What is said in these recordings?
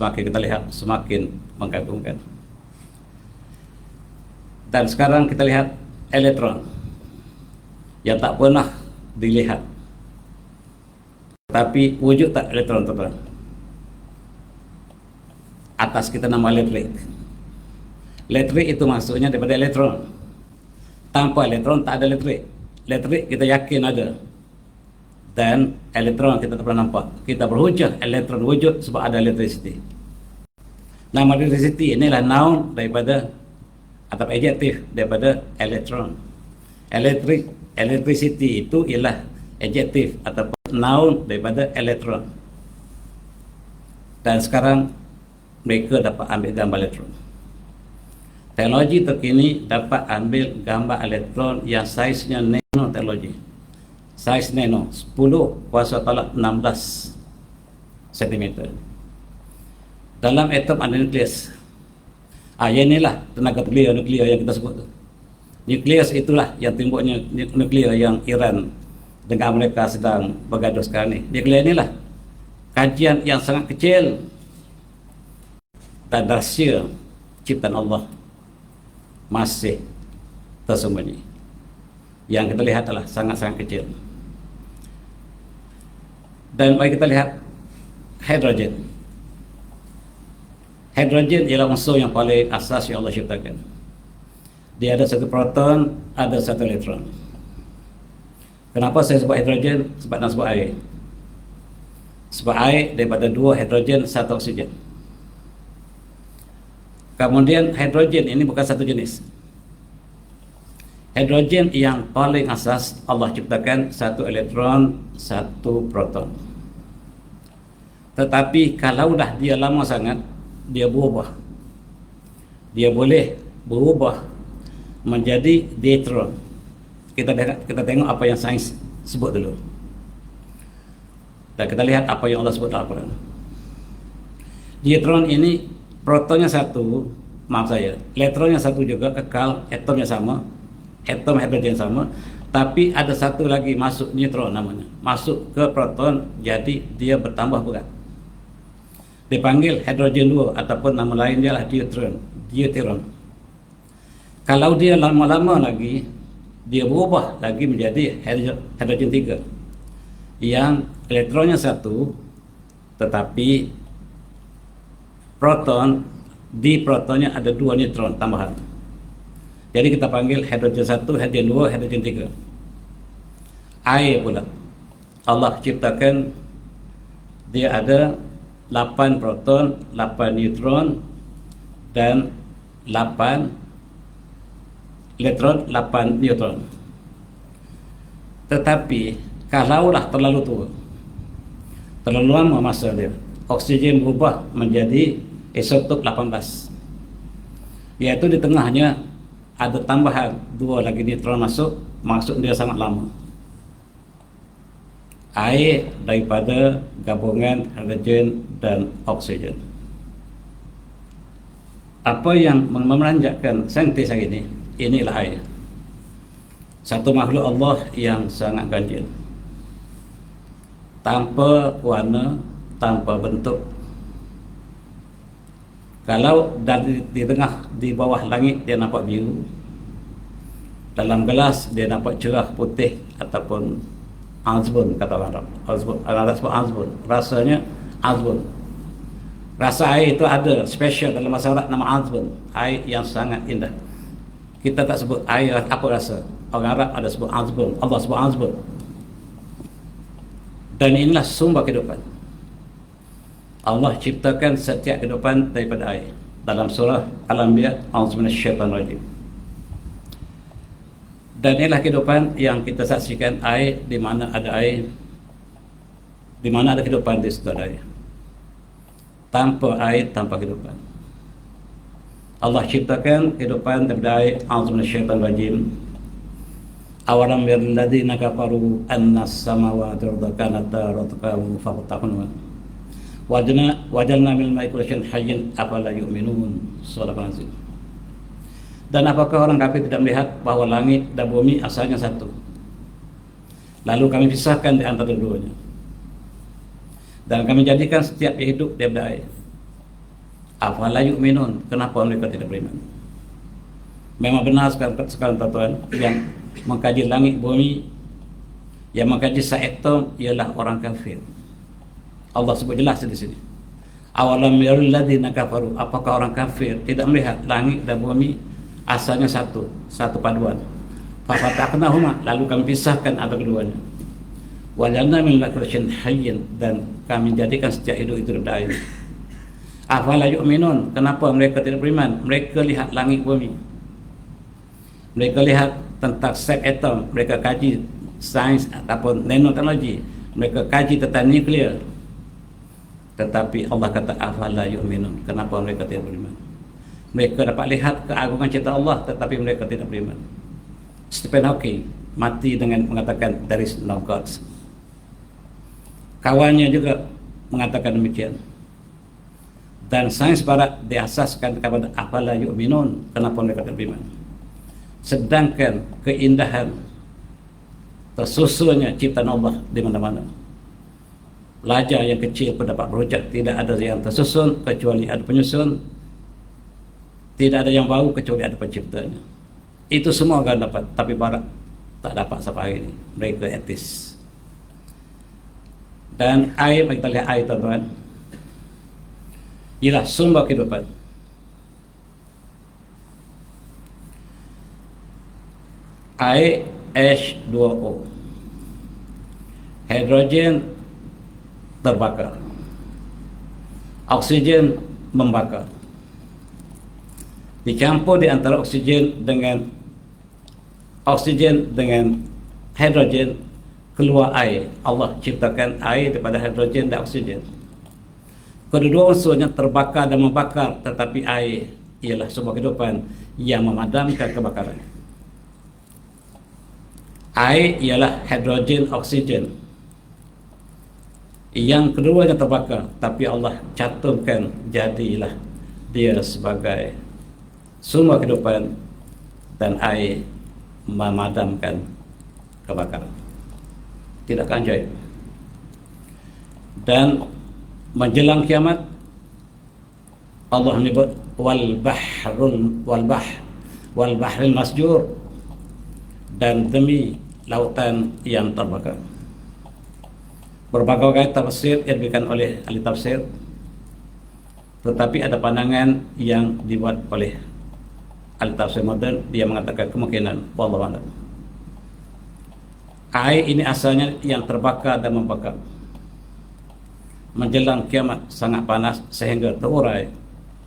semakin kita lihat semakin mengagumkan. Dan sekarang kita lihat elektron yang tak pernah dilihat, tapi wujud tak elektron tuan-tuan? Atas kita nama elektrik. Elektrik itu maksudnya daripada elektron. Tanpa elektron tak ada elektrik. Elektrik kita yakin ada, dan elektron kita tak pernah nampak. Kita berhujah elektron wujud sebab ada electricity. Nama electricity inilah noun daripada atau adjektif daripada elektron. Electricity itu ialah adjektif atau noun daripada elektron. Dan sekarang mereka dapat ambil gambar elektron. Teknologi terkini dapat ambil gambar elektron yang saiznya nanoteknologi. Saiz nano 10 kuasa tolak 16 cm. Dalam atom ada nukleus. Yang inilah tenaga nuklear yang kita sebut tu. Nukleus itulah yang timbulnya nuklear yang Iran dengan Amerika sedang bergaduh sekarang ni. Nuklear inilah kajian yang sangat kecil dan rahsia ciptaan Allah masih tersembunyi. Yang kita lihat adalah sangat-sangat kecil. Dan mari kita lihat hidrogen. Hidrogen ialah unsur yang paling asas yang Allah ciptakan. Dia ada satu proton, ada satu elektron. Kenapa saya sebut hidrogen? Sebab nak sebut air. Sebab air daripada dua hidrogen, satu oksigen. Kemudian hidrogen ini bukan satu jenis. Hidrogen yang paling asas Allah ciptakan satu elektron, satu proton. Tetapi kalau dah dia lama sangat, dia berubah. Dia boleh berubah menjadi deuteron. Kita tengok apa yang sains sebut dulu. Dan kita lihat apa yang Allah sebut dalam Al-Quran. Deuteron ini protonnya satu, elektronnya satu juga, kekal, atomnya sama, atom hidrogen sama, tapi ada satu lagi masuk neutron namanya, masuk ke proton, jadi dia bertambah berat. Dipanggil hidrogen 2 ataupun nama lain dia adalah deuteron. Kalau dia lama-lama lagi, dia berubah lagi menjadi hidrogen 3 yang elektronnya satu, tetapi di protonnya ada 2 neutron tambahan. Jadi kita panggil hidrogen 1, hidrogen 2, hidrogen 3. Air pula Allah ciptakan, dia ada 8 proton, 8 neutron dan 8 elektron, 8 neutron. Tetapi kalaulah terlalu tua, terlalu lama masa dia, oksigen berubah menjadi isotop 18, iaitu di tengahnya ada tambahan 2 lagi neutron masuk dia sangat lama. Air daripada gabungan hidrogen dan oksigen. Apa yang memanjakan saintis hari ini, inilah air. Satu makhluk Allah yang sangat ganjil, tanpa warna, tanpa bentuk. Kalau di tengah, di bawah langit dia nampak biru, dalam gelas dia nampak cerah putih ataupun azbun, kata orang Arab. Arab sebut azbun, rasanya azbun. Rasa air itu ada special dalam bahasa Arab, nama azbun, air yang sangat indah. Kita tak sebut air apa rasa, orang Arab ada sebut azbun, Allah sebut azbun. Dan inilah sumber kehidupan. Allah ciptakan setiap kehidupan daripada air. Dalam surah Al-Anbiya, a'udzu minasyaitonir rajim. Dan inilah kehidupan yang kita saksikan, air, di mana ada air, di mana ada kehidupan di situ ada air. Tanpa air, tanpa kehidupan. Allah ciptakan kehidupan daripada air. A'udzu minasyaitonir rajim. Awalam yaril ladzina kafaru annas samawati wal arda kanata ratqan faqtahunna wajalna minal ma'i kulli syai'in hayyin afala yu'minun. Shadaqallahu azim. Dan apakah orang kafir tidak melihat bahawa langit dan bumi asalnya satu, lalu kami pisahkan di antara keduanya, dan kami jadikan setiap hidup daripada air. Afala yu'minun, kenapa mereka tidak beriman? Memang benar sekarang tuan-tuan, yang mengkaji langit bumi, yang mengkaji saetom ialah orang kafir. Allah sebut jelas di sini. Awalam yarul ladzina kafaru, apakah orang kafir tidak melihat langit dan bumi asalnya satu paduan. Fa fataqnahuma, lalu kami pisahkan antara keduanya. Wajalna min kulli hayyin, dan kami jadikan setiap hidup itu berdaya. Afala yu'minun, kenapa mereka tidak beriman? Mereka lihat langit bumi, mereka lihat tentang sel atom, mereka kaji sains ataupun nanoteknologi, mereka kaji tentang nuklear. Tetapi Allah kata afala yu'minun, kenapa mereka tidak beriman? Mereka dapat lihat keagungan cipta Allah, tetapi mereka tidak beriman. Stephen Hawking mati dengan mengatakan there is no God. Kawannya juga mengatakan demikian. Dan sains barat diasaskan kepada afala yu'minun, kenapa mereka tidak beriman? Sedangkan keindahan tersusunnya ciptaan Allah di mana-mana. Pelajar yang kecil pun dapat berhujat, tidak ada yang tersusun kecuali ada penyusun, tidak ada yang baru kecuali ada penciptanya. Itu semua akan dapat, tapi barat tak dapat sampai hari ini. Mereka etis. Dan air, kita lihat air tuan-tuan, ialah sumber kehidupan. Air H2O, hidrogen terbakar, oksigen membakar, dicampur di antara oksigen dengan hidrogen, keluar air. Allah ciptakan air daripada hidrogen dan oksigen. Kedua unsurnya terbakar dan membakar, tetapi air ialah sumber kehidupan yang memadamkan kebakaran. Air ialah hidrogen, oksigen. Yang keduanya terbakar, tapi Allah cantumkan jadilah dia sebagai sumber kehidupan, dan air memadamkan kebakaran. Tidakkah ajaib? Dan menjelang kiamat Allah menyebut wal bahril masjur, dan demi lautan yang terbakar. Berbagai tafsir yang diberikan oleh ahli tafsir, tetapi ada pandangan yang dibuat oleh ahli tafsir modern. Dia mengatakan kemungkinan wallahu a'lam, air ini asalnya yang terbakar dan membakar. Menjelang kiamat sangat panas sehingga terurai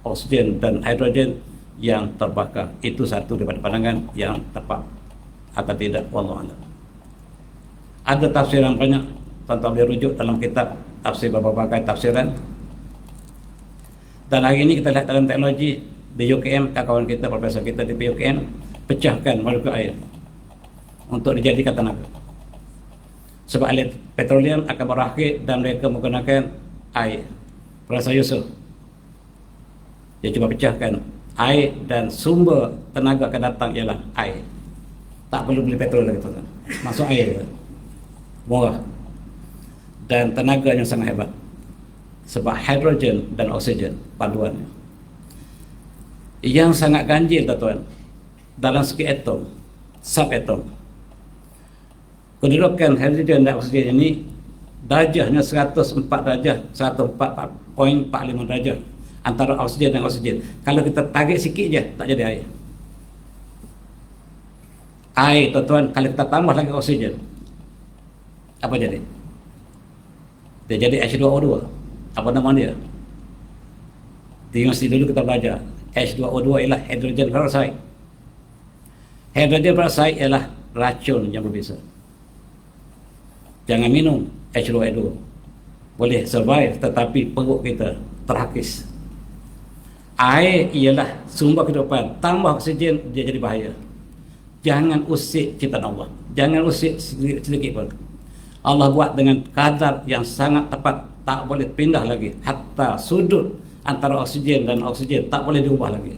oksigen dan hidrogen yang terbakar. Itu satu daripada pandangan yang tepat atau tidak, wallahu a'lam. Ada tafsir yang banyak, tuan-tuan boleh rujuk dalam kitab tafsir berbagai tafsiran. Dan hari ini kita lihat dalam teknologi di UKM, kawan kita, profesor kita di UKM pecahkan molekul air untuk dijadikan tenaga. Sebab air petroleum akan berakhir dan mereka menggunakan air. Profesor Yusuf dia cuba pecahkan air, dan sumber tenaga akan datang ialah air. Tak perlu beli petrol lagi, tuan-tuan. Masuk air, murah, dan tenaganya sangat hebat. Sebab hidrogen dan oksigen paduannya yang sangat ganjil, tuan-tuan, dalam segi atom, subatom. Kedudukan hidrogen dan oksigen ini darjahnya 104 darjah, 104.45 darjah antara oksigen dan oksigen. Kalau kita tarik sikit je, tak jadi air. Air, tuan-tuan, kalau kita tambah lagi oksigen, apa jadi? Dia jadi H2O2. Apa nama dia? Di universiti dulu kita belajar H2O2 ialah hydrogen peroxide. Hydrogen peroxide ialah racun yang berbisa. Jangan minum H2O2. Boleh survive, tetapi perut kita terhakis. Air ialah sumber kehidupan. Tambah oksigen, dia jadi bahaya. Jangan usik ciptaan Allah. Jangan usik sedikit pun. Allah buat dengan kadar yang sangat tepat, tak boleh pindah lagi. Hatta sudut antara oksigen dan oksigen tak boleh diubah lagi.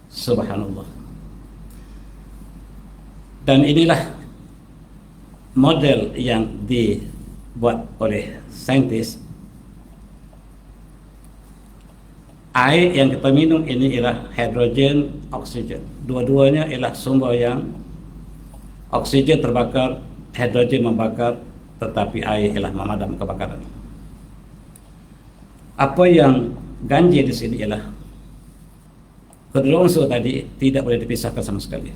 Subhanallah. Dan inilah model yang dibuat oleh saintis Air yang kita minum ini ialah hidrogen, oksigen. Dua-duanya ialah sumber yang oksigen terbakar, hidrogen membakar, tetapi air ialah memadam kebakaran. Apa yang ganjil di sini ialah kedua unsur tadi tidak boleh dipisahkan sama sekali.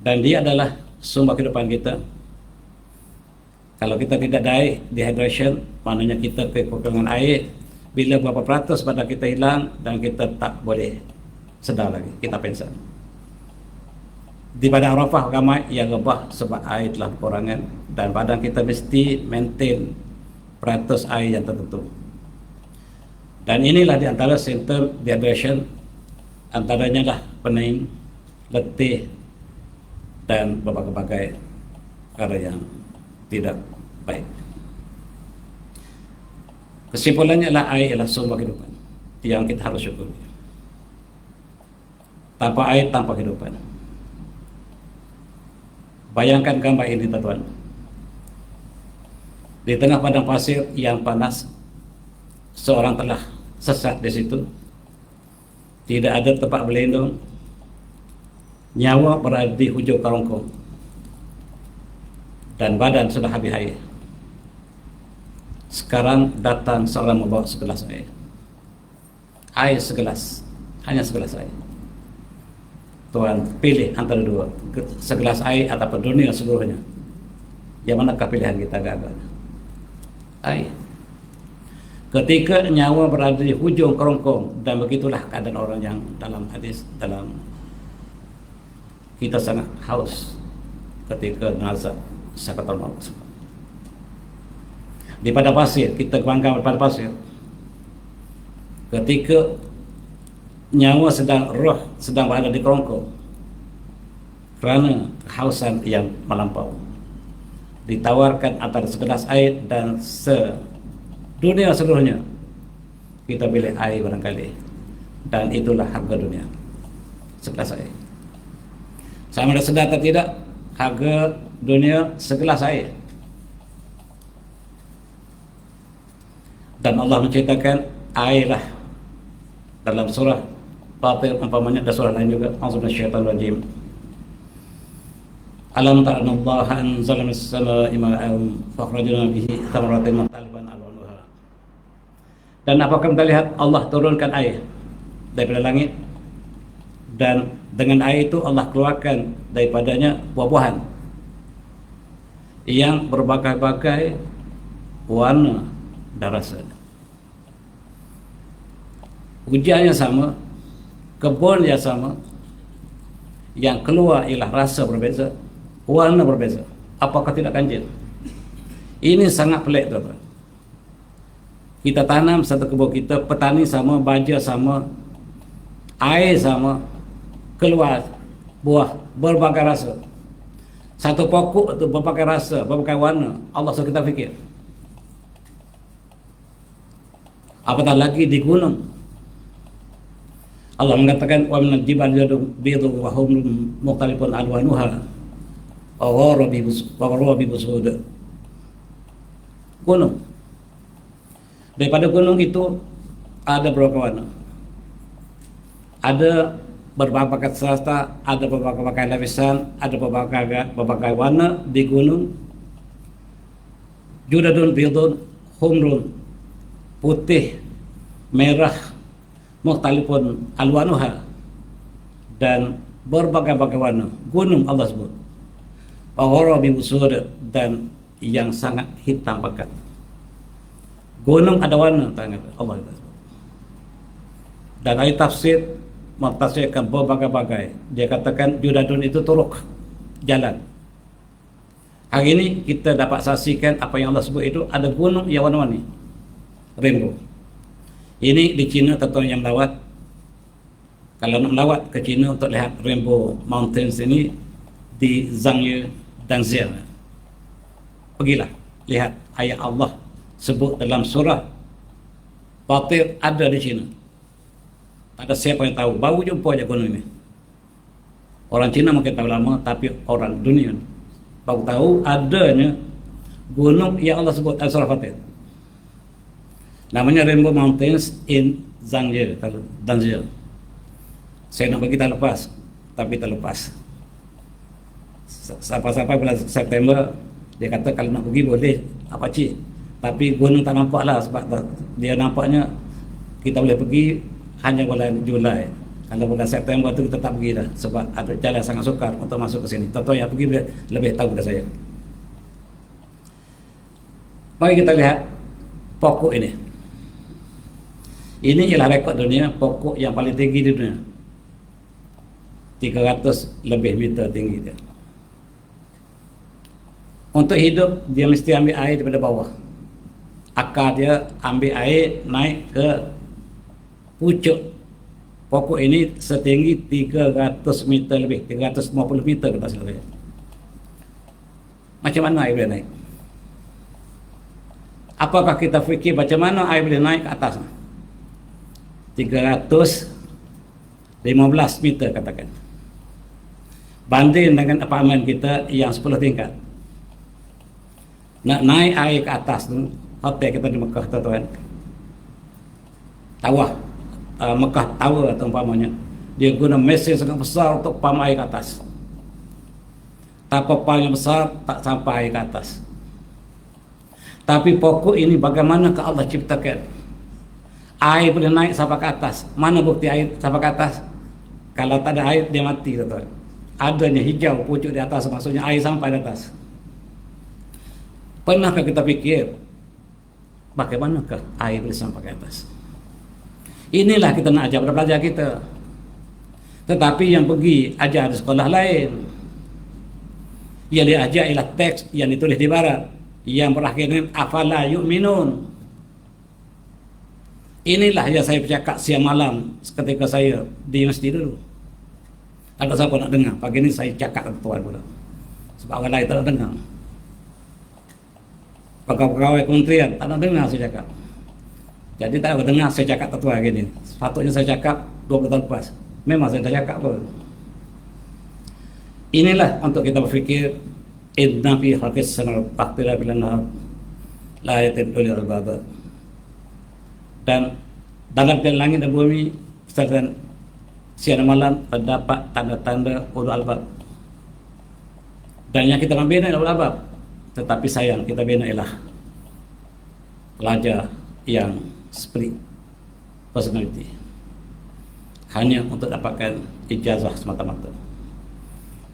Dan dia adalah sumber kehidupan kita. Kalau kita tidak ada air, dehydration, maknanya kita kekurangan air. Bila berapa peratus badan kita hilang dan kita tak boleh sedar lagi, kita pingsan. Di padang Arafah ramai yang rebah sebab air telah kekurangan, dan badan kita mesti maintain peratus air yang tertentu. Dan inilah di antara simptom dehydration, antaranya lah pening, letih, dan berbagai-bagai perkara yang tidak baik. Kesimpulannya adalah air adalah sumber kehidupan yang kita harus syukuri. Tanpa air, tanpa kehidupan. Bayangkan gambar ini, tuan-tuan. Di tengah padang pasir yang panas, seorang telah sesat di situ. Tidak ada tempat berlindung. Nyawa berada di hujung kerongkong. Dan badan sudah habis air. Sekarang datang seorang membawa segelas air. Air segelas, hanya segelas air. Tuan pilih antara dua, segelas air ataupun dunia seluruhnya. Yang manakah pilihan kita gagal? Air. Ketika nyawa berada di hujung kerongkong, dan begitulah keadaan orang yang dalam hadis, dalam kita sangat haus ketika nazar sakaratul maut. Di padang pasir, kita bangga pada pasir. Ketika nyawa sedang, roh sedang berada di kerongkong kerana kehausan yang melampau, ditawarkan antara segelas air dan dunia seluruhnya, kita pilih air barangkali. Dan itulah harga dunia, segelas air. Sama ada sedar atau tidak, harga dunia segelas air. Dan Allah menceritakan airlah dalam surah Fatir, umpamanya ada surah lain juga, A'udzu minasyaitonir rajim. Alam ta'lamu Allah anzala minas samaa'i ma'an fakhrajna bihi thamaratin mukhtalifan alwanuha. Dan apakah kita lihat Allah turunkan air daripada langit, dan dengan air itu Allah keluarkan daripadanya buah-buahan yang berbagai-bagai warna dan rasa. Hujannya sama, kebun yang sama, yang keluar ialah rasa berbeza, warna berbeza. Apakah tidak ganjil? Ini sangat pelik, tuan-tuan. Kita tanam satu kebun kita, petani sama, baja sama, air sama, keluar buah berbagai rasa. Satu pokok itu berbagai rasa, berbagai warna. Allah suruh kita fikir. Apatah lagi di gunung. Allah mengatakan wa minal jibali bidun wa humrun mukhtalifun alwanuha wa gharabi busud. Gunung. Daripada gunung itu ada berapa warna? Ada berbagai serata, ada berbagai lapisan, ada berbagai warna di gunung. Judadun bidun humrun, putih, merah, mukhtalifun alwanuha, dan berbagai-bagai warna. Gunung Allah sebut. Gharabi busud, dan yang sangat hitam pekat. Gunung ada warna, Allah sebut. Dan ayat tafsir mentafsirkan berbagai-bagai. Dia katakan judadun itu turuk, jalan. Hari ini kita dapat saksikan apa yang Allah sebut itu, ada gunung yang warna-warni, rainbow. Ini di China, tuan-tuan yang melawat, kalau nak melawat ke China untuk lihat Rainbow Mountains ini di Zhangye dan Xi'an, pergilah lihat. Ayat Allah sebut dalam surah Fatir ada di China. Tak ada siapa yang tahu, baru jumpa je gunung ini. Orang China mungkin tahu lama, tapi orang dunia baru tahu adanya gunung yang Allah sebut dalam surah Fatir. Namanya Rainbow Mountains in Zhang Ye, Zhang Ye. Saya nak bagi tak lepas, tapi tak lepas. Sampai-sampai bulan September, dia kata kalau nak pergi boleh apa cik, tapi gunung tak nampak lah, sebab dia nampaknya kita boleh pergi hanya bulan Julai. Kalau bulan September tu kita tak pergi dah, sebab ada jalan sangat sukar untuk masuk ke sini. Tuan-tuan yang pergi lebih tahu pada saya. Mari kita lihat pokok ini. Ini ialah rekod dunia, pokok yang paling tinggi di dunia. 300 lebih meter tinggi dia. Untuk hidup, dia mesti ambil air daripada bawah. Akar dia ambil air naik ke pucuk pokok ini setinggi 300 meter lebih, 350 meter ke atas lebih. Macam mana air boleh naik? Apakah kita fikir macam mana air boleh naik ke atas? 315 meter katakan. Banding dengan apartemen kita yang 10 tingkat. Nak naik air ke atas tu, hotel kita di Mekah tuan-tuan, Tawah, Mekah Tower atau umpamanya, dia guna mesin sangat besar untuk pam air ke atas. Tanpa pam yang besar tak sampai air ke atas. Tapi pokok ini bagaimana ke Allah ciptakan air boleh naik sampai ke atas. Mana bukti air sampai ke atas? Kalau tak ada air dia mati tuan-tuan. Adanya hijau pucuk di atas, maksudnya air sampai di atas. Pernahkah kita fikir bagaimanakah air boleh sampai ke atas? Inilah kita nak ajar pada pelajar kita. Tetapi yang pergi ajar di sekolah lain, yang diajar ialah teks yang ditulis di barat, yang berakhir dengan afala yu'minun. Inilah yang saya bercakap siang malam ketika saya di masjid dulu. Ada siapa nak dengar? Pagi ni saya cakap dengan tuan pula, sebab orang lain tak nak dengar. Pegawai kementerian tak nak dengar saya cakap. Jadi tak nak dengar saya cakap ketua hari ni. Sepatutnya saya cakap 20 tahun lepas. Memang saya dah cakap pun. Inilah untuk kita berfikir, inna fi khalqis samawati wal ardi la ayatin ulil albab. Dan dalam langit dan bumi serta siang dan malam terdapat tanda-tanda ulul albab. Dan yang kita bina ulul albab, tetapi sayang kita bina ialah pelajar yang split personality, hanya untuk dapatkan ijazah semata-mata.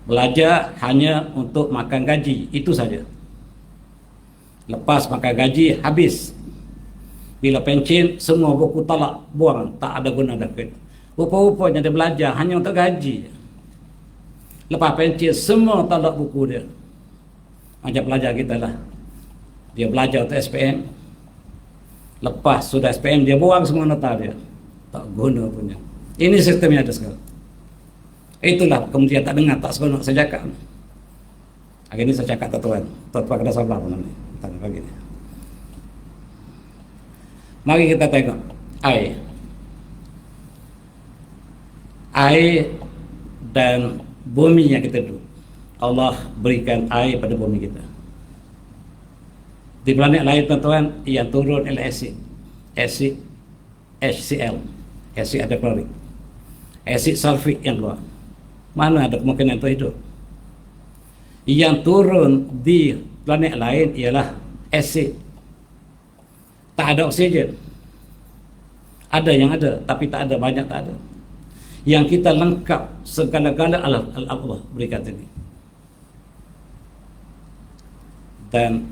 Belajar hanya untuk makan gaji, itu saja. Lepas makan gaji habis. Bila pencen semua buku talak, buang, tak ada guna dah. Rupa-rupanya dia belajar hanya untuk gaji. Lepas pencen semua talak buku dia. Macam pelajar kita lah, dia belajar untuk SPM, lepas sudah SPM dia buang semua nota dia, tak guna punya. Ini sistem yang ada sekarang. Itulah kemudian tak dengar, tak seronok saya cakap. Hari ini saya cakap tuan-tuan kena sabar pun nanti pagi ni. Mari kita tengok air dan bumi yang kita duduk. Allah berikan air pada bumi kita. Di planet lain tuan-tuan yang turun ialah asid HCl, asid ada klorik, asid sulfik yang keluar. Mana ada kemungkinan untuk hidup? Yang turun di planet lain ialah asid, tak ada oksigen. Ada yang ada, tapi tak ada, banyak tak ada. Yang kita lengkap segala-gala Allah berikan ini. Dan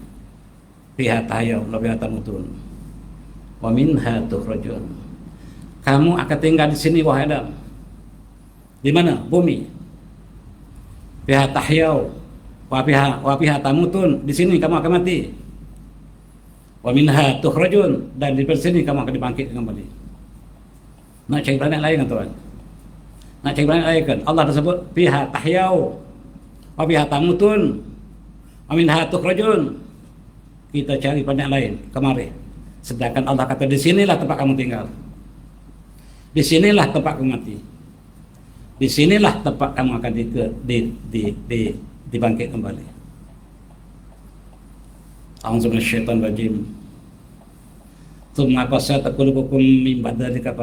pihak tahayau lebih tamutun wa minha tukhrajun. Kamu akan tinggal di sini wahai Adam. Di mana? Bumi. Pihak tahayau wa pihak tamutun, di sini kamu akan mati. Wa minha tukhrajun, dan di sini kamu akan dibangkitkan kembali. Nak cari planet lain kan tuan? Nak cari planet lain kan? Allah dah sebut pihak tahayau wa pihak tamutun amin hatuk rajun. Kita cari planet lain kemari. Sedangkan Allah kata di sinilah tempat kamu tinggal. Di sinilah tempat kamu mati. Di sinilah tempat kamu akan dibangkit kembali. A'udzu minasyaitonir rajim. thumma qasat qulubukum min ba'dalika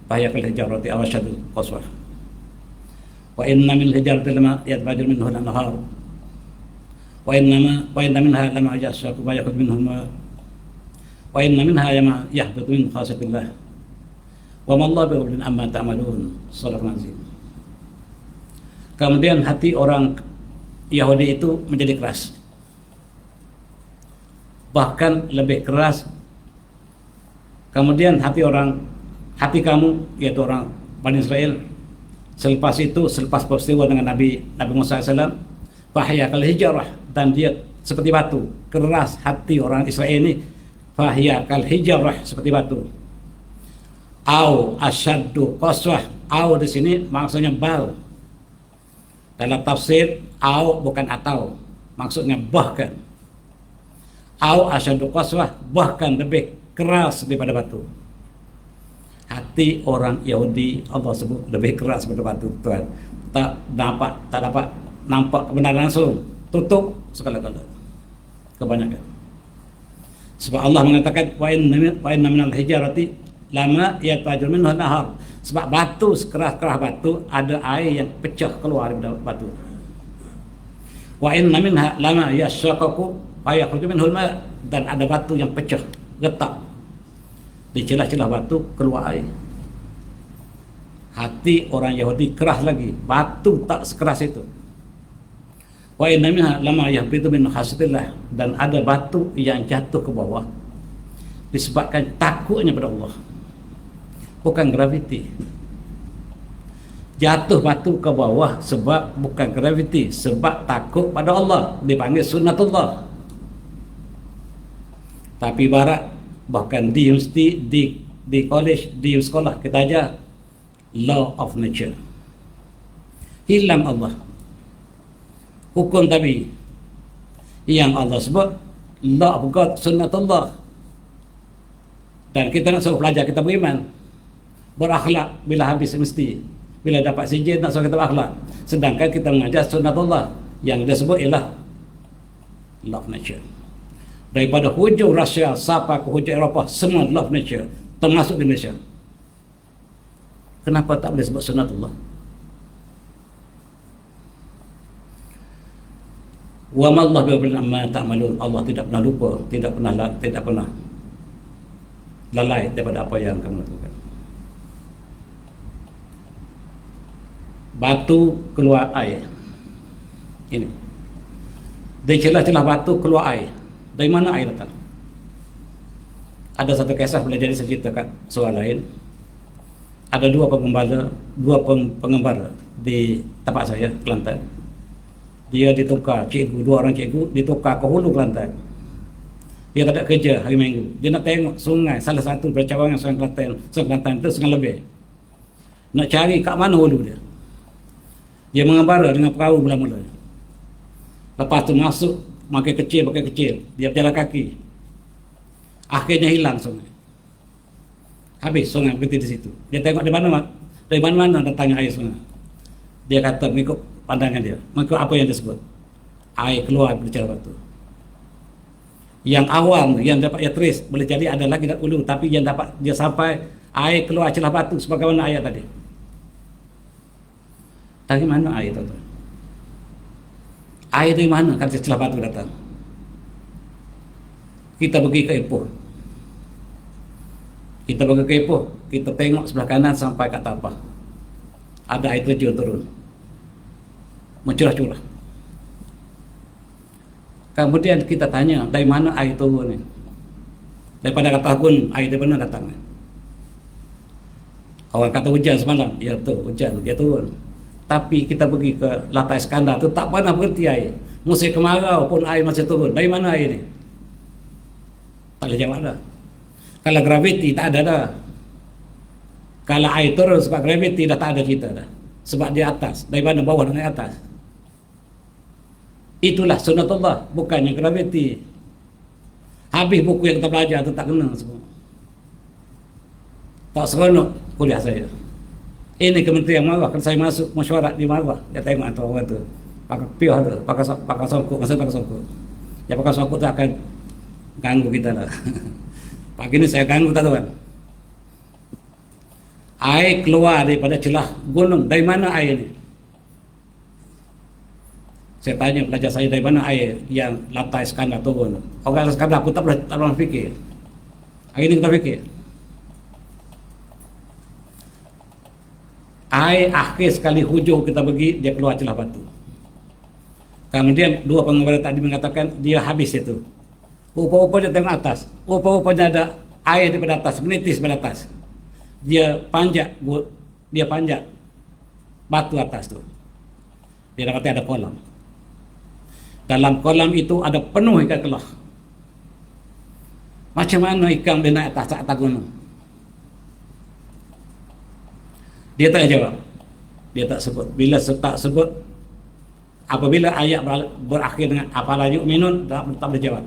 fahya kal hijarati aw ashaddu qaswa wa inna min hijarati lama yatfajjaru minhu al-anhar wa inna minha lama yashaqqu wa yakhruju minhu ma wa inna minha lama yahbitu min khasyatillah wa ma Allahu bighafilin amma ta'malun. Shadaqallahu azim. Kemudian hati orang Yahudi itu menjadi keras, bahkan lebih keras. Kemudian hati kamu, yaitu orang Bani Israel, selepas itu, selepas peristiwa dengan Nabi Musa AS, fahya kal hijarah, dan dia seperti batu. Keras hati orang Israel ini, fahya kal hijarah, seperti batu. Au asyaddu qaswah, au di sini maksudnya bal. Dalam tafsir, au bukan atau, maksudnya bahkan. Au asyaddu qaswah, bahkan lebih keras daripada batu. Hati orang Yahudi Allah sebut lebih keras daripada batu, Tuhan. Tak dapat nampak kebenaran langsung, tutup segala-gala. Kebanyakan. Sebab Allah mengatakan wa inna minal hijarati lama yatfajjaru minhu an-nahar. Sebab batu, sekeras-keras batu, ada air yang pecah keluar daripada batu. Wa inna minha lama yashaqqu fa yakhruju minhu al-ma', dan ada batu yang pecah, retak. Di celah-celah batu keluar air. Hati orang Yahudi keras lagi, batu tak sekeras itu. Wa inna minha lama yahbitu min khasyatillah, dan ada batu yang jatuh ke bawah disebabkan takutnya pada Allah. Bukan graviti. Jatuh batu ke bawah sebab bukan graviti, sebab takut pada Allah, dipanggil sunnatullah. Tapi barat, bahkan di universiti, di college, di sekolah kita ajar law of nature. Hilang Allah. Hukum tabi yang Allah sebut law of God, sunnatullah. Dan kita nak suruh pelajar kita beriman, berakhlak bila habis mesti, bila dapat sijil nak suruh kita berakhlak. Sedangkan kita mengajar sunnatullah yang dia sebut ialah law of nature. Daripada hujung Rusia sampai ke hujung Eropah, semua law of nature, termasuk di Malaysia. Kenapa tak boleh sebut sunnatullah? Wa ma Allah bighafilin amma ta'malun. Allah tidak pernah lupa, tidak pernah lalai daripada apa yang kamu lakukan. Batu keluar air. Ini. Dari celah-celah batu keluar air. Dari mana air datang? Ada satu kisah boleh jadi saya ceritakan soal lain. Ada dua pengembara di tempat saya, Kelantan. Dia ditukar dua orang cikgu ditukar ke hulu Kelantan. Dia tak ada kerja hari Minggu. Dia nak tengok sungai, salah satu percabangan sungai Kelantan itu sungai lebih. Nak cari kat mana hulu dia. Dia mengembara dengan perahu mula-mula. Lepas tu masuk makin kecil. Dia berjalan kaki. Akhirnya hilang sungai. Habis sungai berhenti di situ. Dia tengok dari mana datangnya air sungai. Dia kata mengikut pandangan dia, mengikut apa yang disebut, air keluar dari celah batu. Yang awam yang dapat ia trace boleh jadi ada lagi kat hulu, tapi yang dapat dia sampai air keluar celah batu sebagaimana ayat tadi. Dari mana air tu? Air dari mana kata celah batu datang? Kita pergi ke Ipoh. Kita tengok sebelah kanan sampai kat tapak. Ada air terjun turun. Mencurah-curah. Kemudian kita tanya, dari mana air turun ni? Daripada kata gun, air dari mana datang? Orang kata hujan semalam, ya betul, hujan, dia turun. Tapi kita pergi ke Latai Iskandar tu tak pernah berhenti air. Musim kemarau pun air masih turun. Dari mana air ni? Tak boleh jawab dah. Kalau graviti tak ada dah. Kalau air turun sebab graviti dah tak ada cerita dah. Sebab dia atas, dari mana bawah dengan atas. Itulah sunnatullah, bukannya graviti. Habis buku yang kita belajar tu tak kena semua. Tak seronok kuliah saya. Ini Kementerian Marah, kalau saya masuk mesyuarat di Marah, dia tengok antara orang tu pakai piah tu, pakai songkok, masa pakai songkok. Yang pakai songkok tu akan ganggu kita lah. Pagi ni saya ganggu tak tuan? Air keluar daripada celah gunung. Dari mana air ni? Saya tanya pelajar saya, dari mana air yang lantai Iskandar turun? Orang Iskandar aku tak pernah fikir. Hari ni kita fikir. Air akhir sekali hujung kita pergi, dia keluar celah batu. Kemudian dua pengembara tadi mengatakan dia habis itu. Rupa-rupanya tengok atas. Rupa-rupanya ada air daripada atas, menitis daripada atas. Dia panjat batu atas tu. Dia dah kata ada kolam. Dalam kolam itu ada penuh ikan kelah. Macam mana ikan boleh naik atas gunung? Dia tak jawab. Dia tak sebut. Bila tak sebut, apabila ayat berakhir dengan afalan yu'minun, tak boleh jawab.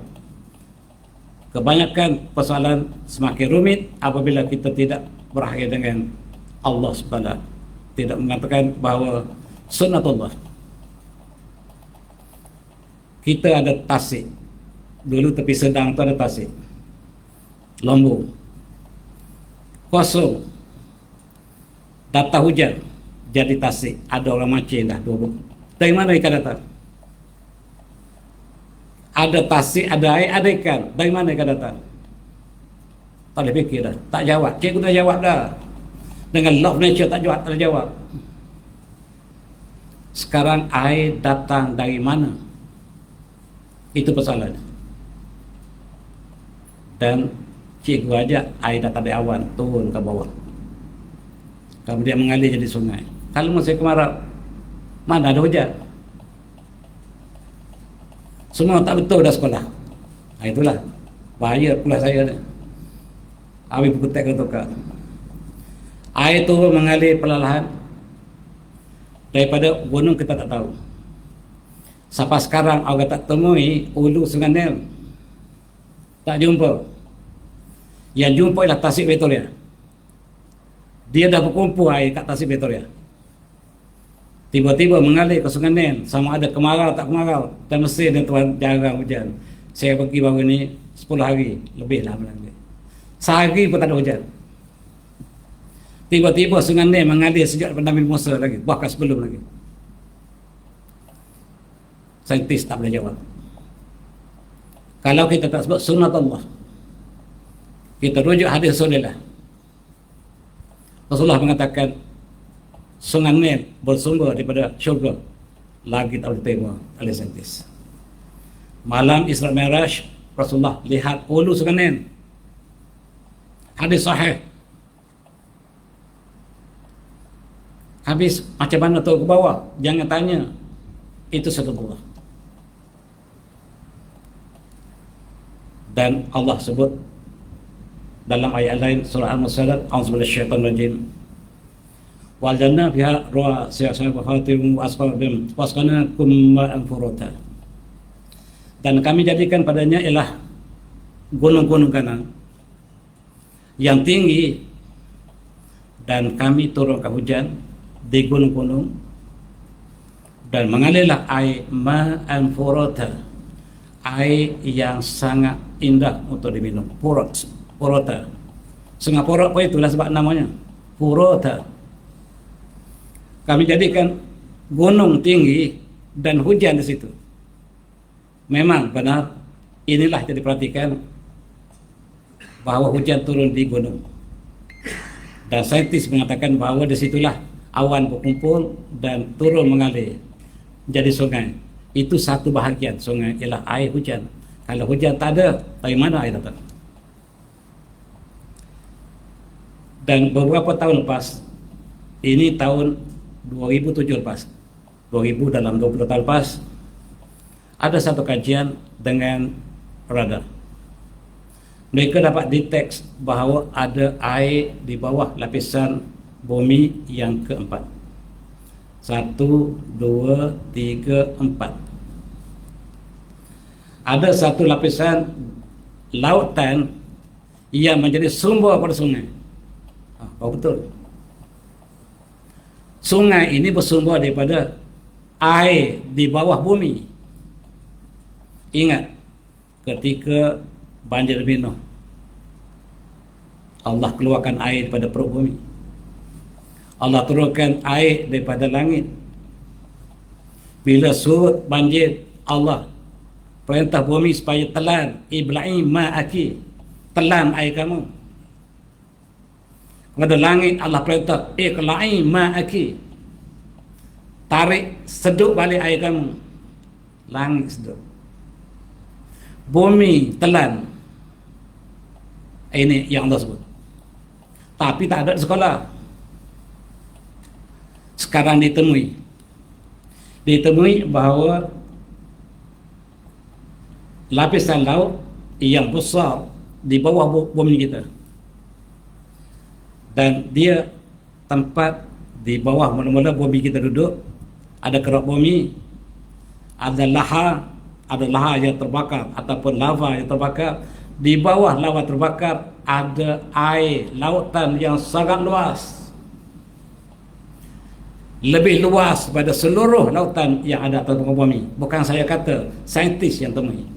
Kebanyakan persoalan semakin rumit apabila kita tidak berakhir dengan Allah SWT, tidak mengatakan bahawa sunnatullah. Kita ada tasik. Dulu tepi Sedang tu ada tasik. Lombok. Kosong. Datang hujan. Jadi tasik. Ada orang mancing dah 2 buku. Dari mana ikan datang? Ada tasik, ada air, ada ikan. Dari mana ikan datang? Tak boleh fikir dah. Tak jawab. Cikgu dah jawab dah. Dengan law of nature tak jawab. Sekarang air datang dari mana? Itu persoalan. Dan cikgu ajak air datang dari awan turun ke bawah. Kemudian mengalir jadi sungai. Kalau musim kemarau, mana ada hujan? Semua tak betul dah sekolah. Itulah bahaya pula saya ni. Habis buku teks tukar. Air turun mengalir perlahan daripada gunung kita tak tahu. Sampai sekarang orang tak temui hulu Sungai Nil. Tak jumpa. Yang jumpa ialah Tasik Victoria. Dia dah berkumpul air kat Tasik Victoria. Tiba-tiba mengalir ke Sungai Nil. Sama ada kemarau tak kemarau. Dan Mesir dan Tuan jarang hujan. Saya pergi baru ni 10 hari lebih lah. Sehari pun tak ada hujan. Tiba-tiba Sungai Nil mengalir sejak daripada Nabi Musa lagi. Bahkan sebelum lagi. Saintis tak boleh jawab. Kalau kita tak sebut sunnat Allah, kita rujuk hadis Rasulullah. Rasulullah mengatakan Sungai Nil bersumber daripada syurga. Lagi tak boleh terima oleh saintis. Malam Isra Mi'raj, Rasulullah lihat hulu Sungai Nil. Hadis sahih. Habis macam mana tahu ke bawah? Jangan tanya. Itu sedekah. Dan Allah sebut dalam ayat lain surah Al-Mursalat, a'udzubillahi minasyaitonir rajim. Wal jannah fiha rawasiya wa fatim asqabim wasqanakum ma'an furata. Dan kami jadikan padanya ialah gunung-gunung kanan yang tinggi, dan kami turunkan hujan di gunung-gunung dan mengalirlah air ma'an furata, air yang sangat indah untuk diminum. Purata. Sungai Porak pun itulah sebab namanya Purata. Kami jadikan gunung tinggi dan hujan di situ. Memang benar, inilah yang diperhatikan bahawa hujan turun di gunung. Dan saintis mengatakan bahawa di situlah awan berkumpul dan turun mengalir jadi sungai. Itu satu bahagian sungai ialah air hujan. Kalau hujan tak ada, dari mana air datang? Dan beberapa tahun lepas, ini tahun 2007 lepas, 2000 dalam 20 tahun lepas, ada satu kajian dengan radar. Mereka dapat detect bahawa ada air di bawah lapisan bumi yang keempat. 1, 2, 3, 4. Ada satu lapisan lautan yang menjadi sumber pada sungai. Oh betul. Sungai ini bersumber daripada air di bawah bumi. Ingat ketika banjir Nuh, Allah keluarkan air daripada perut bumi. Allah turunkan air daripada langit. Bila surut banjir, Allah perintah bumi supaya telan, ibla'i ma'aki, telan air kamu. Kepada langit Allah perintah, iqla'i ma'aki, tarik, seduk balik air kamu. Langit seduk, bumi telan. Ini yang Allah sebut. Tapi tak ada di sekolah. Sekarang ditemui bahawa lapisan laut yang besar di bawah bumi kita, dan dia tempat di bawah mula-mula bumi kita duduk, ada kerak bumi, ada lahar yang terbakar ataupun lava yang terbakar. Di bawah lava terbakar ada air lautan yang sangat luas, lebih luas pada seluruh lautan yang ada atas muka bumi. Bukan saya kata, saintis yang temui.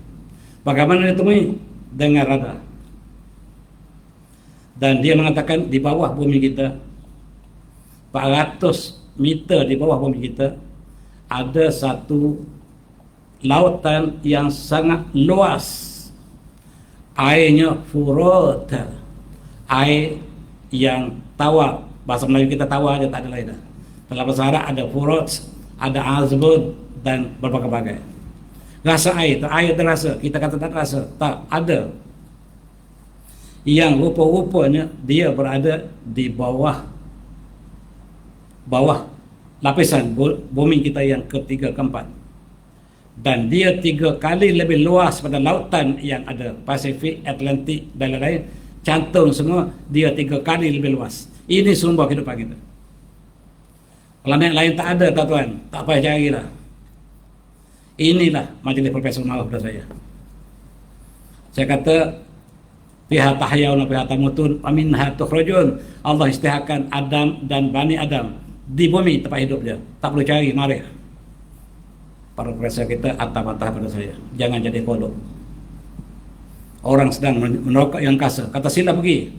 Bagaimana dia temui? Dengan radar. Dan dia mengatakan di bawah bumi kita, 400 meter di bawah bumi kita, ada satu lautan yang sangat luas. Airnya furat, air yang tawar. Bahasa Melayu kita tawar aja, tak ada lain dah. Dalam bahasa Arab ada furat, ada azbun, dan berbagai-bagai. Rasa air, air terasa. Kita kata tak terasa, tak ada. Yang rupa-rupanya dia berada di bawah lapisan bumi kita yang ketiga, keempat. Dan dia 3 kali lebih luas pada lautan yang ada, Pasifik, Atlantik dan lain-lain. Cantum semua, dia 3 kali lebih luas. Ini sumber kehidupan kita. Planet lain tak ada, tuan-tuan, tak payah carilah. Inilah majlis Profesor Nawaf pada saya. Saya kata, pihak tahyaun, pihak tamutun, aminha tukhrajun. Allah istihakan Adam dan Bani Adam di bumi tempat hidup dia. Tak perlu cari, mari. Para profesor kita atap-atap pada saya, jangan jadi kolok. Orang sedang menerokak yang angkasa, kata sila pergi.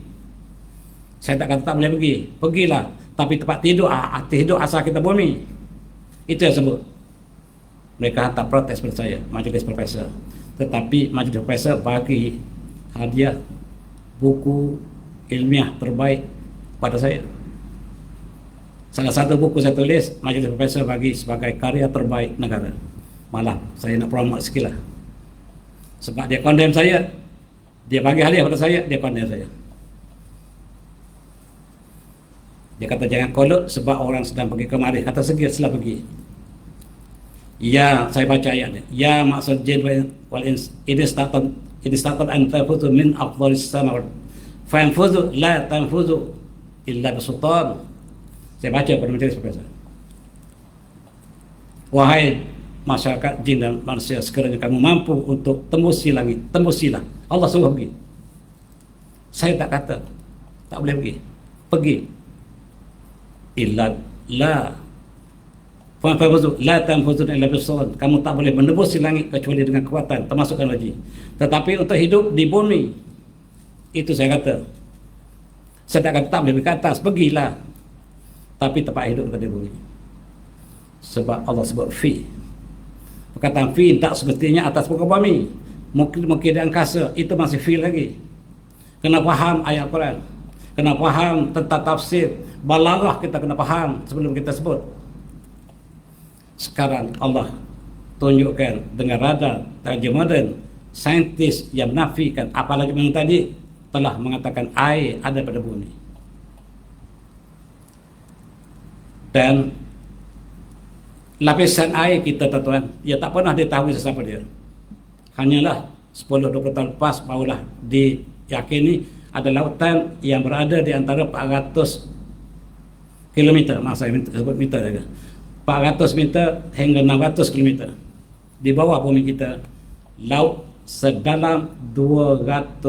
Saya tak kata tak boleh pergi, pergilah. Tapi tempat tidur asal kita bumi. Itu yang sebut. Mereka hantar protes pada saya, majlis profesor. Tetapi majlis profesor bagi hadiah buku ilmiah terbaik pada saya. Salah satu buku saya tulis, majlis profesor bagi sebagai karya terbaik negara. Malah saya nak promote sikit lah. Sebab dia condemn saya, dia bagi hadiah pada saya, dia condemn saya. Dia kata jangan kolot sebab orang sedang pergi kemari. Kata segera setelah pergi. Ya, saya baca ayatnya. Ya maksud jin wal ins idistatan an tafuzu min aqdaris samawat fanfuzu la tanfuzu illa bisultan. Saya baca pada majlis profesor. Wahai masyarakat jin dan manusia, sekiranya kamu mampu untuk tembusi langit, tembusilah. Allah suruh pergi. Saya tak kata tak boleh pergi. Pergi. Illa la fanfuzu la tanfuzu illa bisultan. Kamu tak boleh menembus langit kecuali dengan kekuatan, termasuk energi. Tetapi untuk hidup di bumi, itu saya kata. Saya tak kata tak boleh pergi ke atas, pergilah. Tapi tempat hidup kita di bumi. Sebab Allah sebut fi. Perkataan fi tak semestinya atas muka bumi. Mungkin di angkasa, itu masih fi lagi. Kena faham ayat Quran. Kena faham tentang tafsir. Balaghah kita kena faham sebelum kita sebut. Sekarang Allah tunjukkan dengan radar teknologi moden, saintis yang menafikan, apalagi yang tadi telah mengatakan air ada pada bumi. Dan lapisan air kita, tuan-tuan, ia tak pernah ditahui sesiapa dia. Hanyalah 10-20 tahun lepas barulah diyakini ada lautan yang berada di antara 400 km, saya sebut meter saja, 400 meter hingga 600 km di bawah bumi kita, laut sedalam 200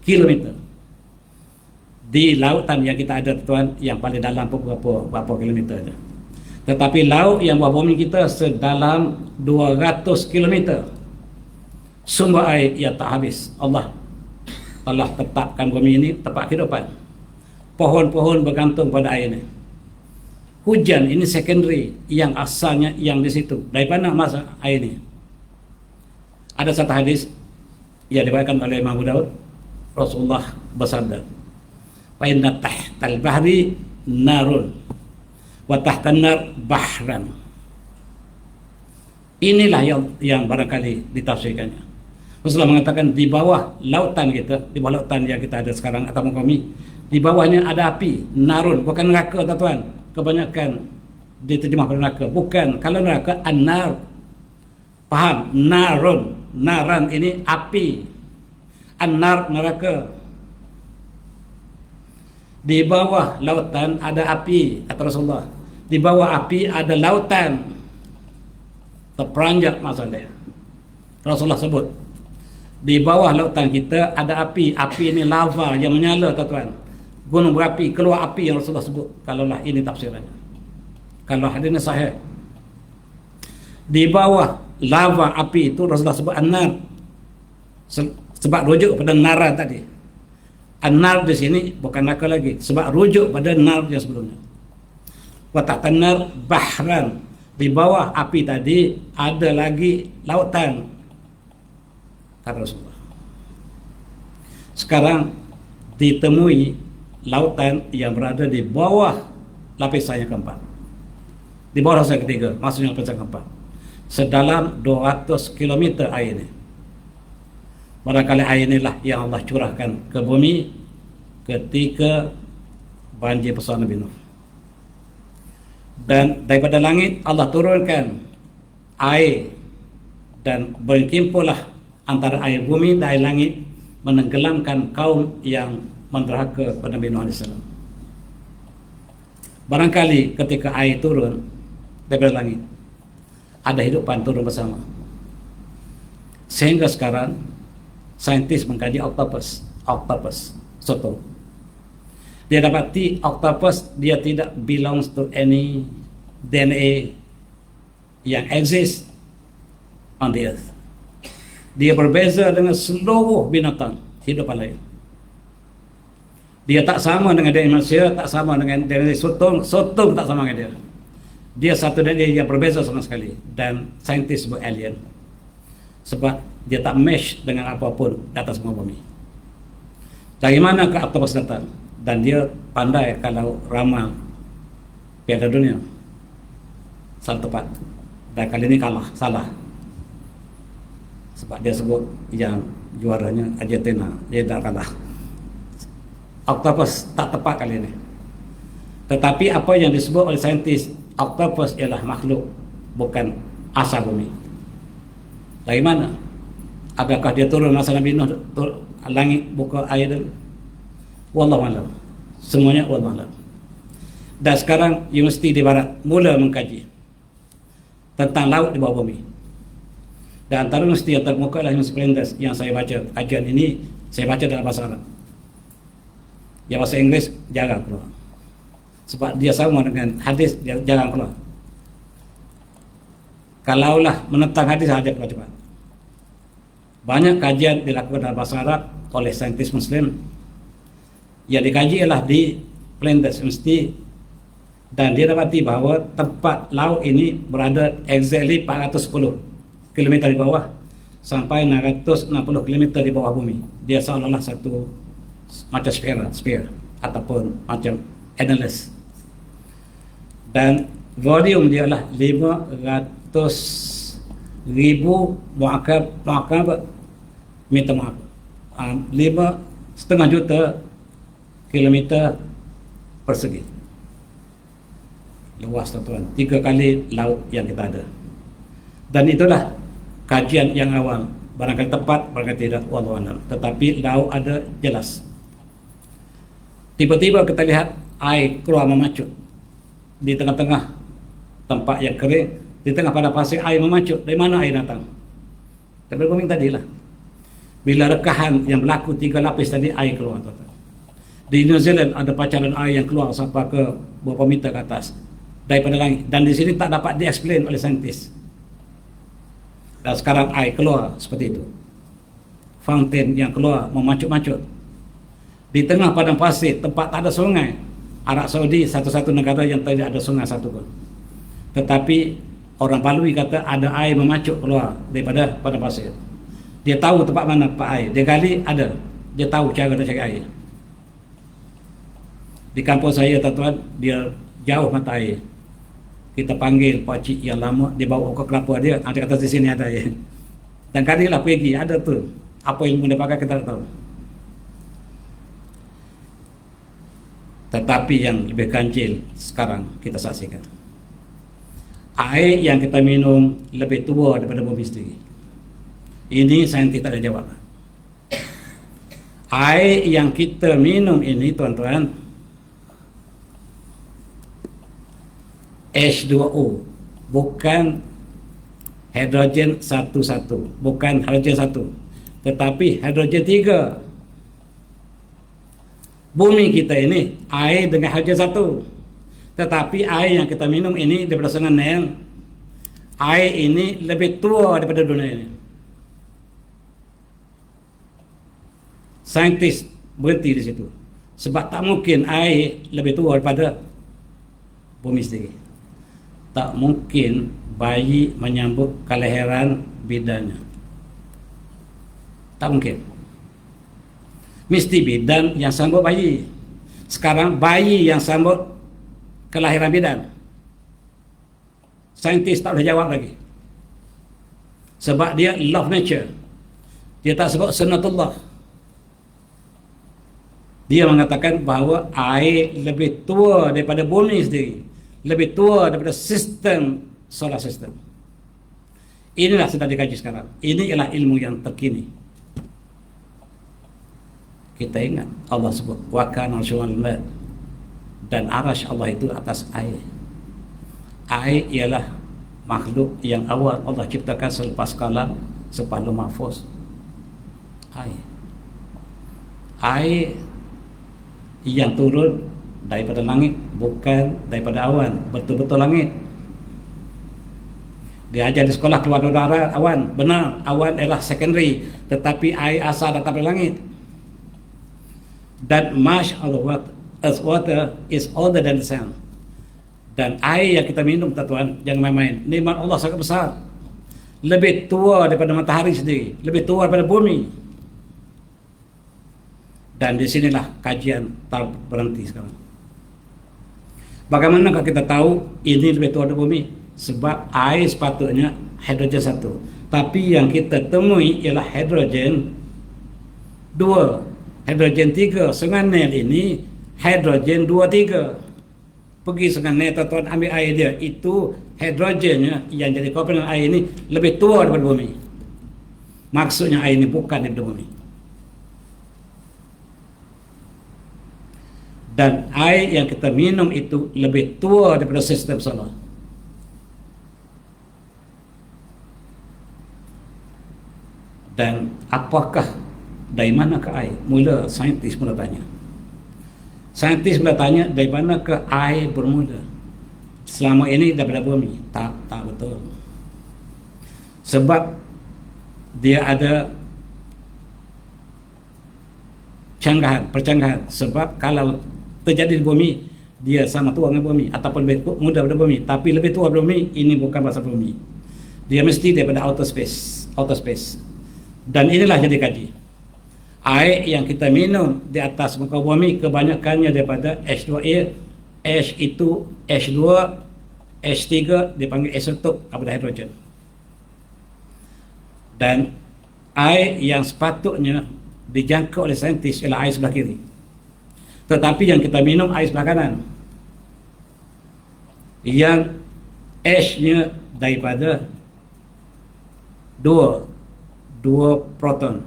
km. Di lautan yang kita ada, tuan, yang paling dalam berapa kilometer saja. Tetapi laut yang bawah bumi kita sedalam 200 km. Sumber air yang tak habis. Allah telah tetapkan bumi ini tempat kehidupan. Pohon-pohon bergantung pada air ini. Hujan ini secondary, yang asalnya yang di situ. Dari mana masa air ini? Ada satu hadis yang diriwayatkan oleh Imam Abu Daud, Rasulullah bersabda, "Fa inna tahtal bahri narun wa tahtan nar bahran." Inilah yang barangkali ditafsirkannya. Rasulullah mengatakan di bawah lautan kita, di bawah lautan yang kita ada sekarang atau kami, di bawahnya ada api, narun, bukan neraka tuan-tuan. Kebanyakan diterjemah pada neraka. Bukan, kalau neraka an-nar. Faham? Narun, naran ini api. An-nar neraka. Di bawah lautan ada api, kata Rasulullah. Di bawah api ada lautan. Terperanjat maksudnya. Rasulullah sebut, di bawah lautan kita ada api. Api ini lava yang menyala tuan-tuan. Gunung berapi, keluar api yang Rasulullah sebut. Kalaulah ini tafsirannya, kalau hadisnya sahih. Di bawah lava api itu Rasulullah sebut an-nar. Sebab rujuk pada naran tadi. An-nar di sini bukan neraka lagi, sebab rujuk pada nar yang sebelumnya. Wa tahtan nar bahran. Di bawah api tadi ada lagi lautan, kata Rasulullah. Sekarang ditemui lautan yang berada di bawah lapisan yang keempat, di bawah lapisan ketiga, maksudnya lapisan keempat, sedalam 200 km air ini. Barangkali air inilah yang Allah curahkan ke bumi ketika banjir pesona Nabi Nuh. Dan daripada langit Allah turunkan air, dan berkimpullah antara air bumi dan air langit, menenggelamkan kaum yang menderhaka pada Nabi Nuh AS. Barangkali ketika air turun daripada langit, ada hidupan turun bersama. Sehingga sekarang saintis mengkaji octopus soto. Dia dapati octopus dia tidak belongs to any DNA yang exist on the earth. Dia berbeza dengan seluruh binatang hidupan lain. Dia tak sama dengan DNA manusia, tak sama dengan DNA sotong tak sama dengan dia. Dia satu DNA yang berbeza sama sekali, dan saintis sebut alien. Sebab dia tak mesh dengan apapun di atas muka bumi. Dari mana ke octopus datang? Dan dia pandai kalau ramal Piala Dunia. Salah tepat. Dan kali ini kalah, salah. Sebab dia sebut yang juaranya Argentina, dia tak kalah. Octopus tak tepat kali ini. Tetapi apa yang disebut oleh saintis, octopus ialah makhluk, bukan asal bumi. Dari mana? Adakah dia turun masa Nabi Nuh langit buka air dulu? Wallahu a'lam. Semuanya wallahu a'lam. Dan sekarang universiti di barat mula mengkaji tentang laut di bawah bumi. Dan antara universiti yang terkemuka adalah Universiti Flinders yang saya baca. Kajian ini saya baca dalam bahasa Arab. Yang bahasa Inggeris jarang keluar. Sebab dia sama dengan hadis, dia jarang keluar. Kalaulah menentang hadis saja cepat-cepat. Banyak kajian dilakukan dalam bahasa Arab oleh saintis Muslim. Yang dikaji ialah di Flinders University, dan dia dapati bahawa tempat laut ini berada exactly 410 km di bawah sampai 660 km di bawah bumi. Dia seolah-olah satu macam sphere ataupun macam analyst. Dan volume dia lah 500,000 muakab meter maaf, 5,5 juta kilometer persegi. Luas tuan-tuan, 3 kali laut yang kita ada. Dan itulah kajian yang awal. Barangkali tepat, barangkali tidak, wallahu a'lam. Tetapi laut ada jelas. Tiba-tiba kita lihat air keluar memacut di tengah-tengah tempat yang kering, di tengah pada pasir air memacut. Dari mana air datang? Dari bumi tadilah. Bila rekahan yang berlaku 3 lapis tadi, air keluar tuan-tuan. Di New Zealand ada pancaran air yang keluar sampai ke beberapa meter ke atas daripada langit, dan di sini tak dapat di-explain oleh saintis. Dan sekarang air keluar seperti itu. Fountain yang keluar memacut-macut. Di tengah padang pasir, tempat tak ada sungai. Arab Saudi satu-satu negara yang tidak ada sungai satu pun. Tetapi orang Balui kata ada air memacuk keluar daripada padang pasir. Dia tahu tempat mana tempat air. Dia gali, ada. Dia tahu cara nak cari air. Di kampung saya, tuan-tuan, dia jauh mata air. Kita panggil pakcik yang lama, dia bawa ke kelapa dia. Dia kata di sini ada air. Dan kalilah pergi, ada tu. Apa ilmu dia pakai kita tak tahu. Tetapi yang lebih ganjil sekarang kita saksikan. Air yang kita minum lebih tua daripada bumi sendiri. Ini saintis tak ada jawab. Air yang kita minum ini, tuan-tuan, H2O, bukan hidrogen 1, bukan hidrogen 1, tetapi hidrogen 3. Bumi kita ini air dengan hidrogen 1, tetapi air yang kita minum ini daripada Sungai Nile, air ini lebih tua daripada dunia ini. Saintis berhenti di situ, sebab tak mungkin air lebih tua daripada bumi sendiri. Tak mungkin bayi menyambut kelahiran bidannya. Tak mungkin. Mesti bidan yang sambut bayi. Sekarang bayi yang sambut kelahiran bidan. Saintis tak boleh jawab lagi. Sebab dia love nature. Dia tak sebut sunnatullah. Dia mengatakan bahawa air lebih tua daripada bumi sendiri, lebih tua daripada sistem solar system. Inilah sedang dikaji sekarang. Ini ialah ilmu yang terkini. Kita ingat Allah sebut wa kana arshuhu 'alal ma', dan arasy Allah itu atas air. Air ialah makhluk yang awal Allah ciptakan selepas kalam, selepas lauh mahfuz. Air. Air yang turun daripada langit, bukan daripada awan, betul-betul langit. Dia ajar di sekolah keluar dari awan. Benar, awan adalah secondary, tetapi air asal datang dari langit. Dan much of the water is older than the sun. Dan air yang kita minum, tuan-tuan, jangan main-main. Nikmat Allah sangat besar. Lebih tua daripada matahari sendiri, lebih tua daripada bumi. Dan di sinilah kajian tak berhenti sekarang. Bagaimana kalau kita tahu ini lebih tua dari bumi? Sebab air sepatutnya hidrogen 1, tapi yang kita temui ialah hidrogen 2, hidrogen 3. Sungai Nile ini hidrogen 2, 3. Pergi Sungai Nile, tuan-tuan, ambil air dia, itu hidrogennya yang jadi komponen air ini lebih tua daripada bumi. Maksudnya air ini bukan daripada bumi. Dan air yang kita minum itu lebih tua daripada sistem solar. Dan apakah, dari manakah air? Mula saintis mula tanya. Saintis mula tanya dari manakah air bermula. Selama ini daripada bumi. Tak betul. Sebab dia ada percanggahan. Sebab kalau terjadi di bumi, dia sama tua dengan bumi, ataupun lebih muda daripada bumi, tapi lebih tua daripada bumi, ini bukan pasal bumi. Dia mesti daripada outer space. Dan inilah jadi kaji. Air yang kita minum di atas muka bumi kebanyakannya daripada H2A. H itu H2, H3 dipanggil isotop carbon hidrogen. Dan air yang sepatutnya dijangkau oleh saintis ialah air sebelah kiri. Tetapi yang kita minum air sebelah kanan, yang H-nya daripada dua proton,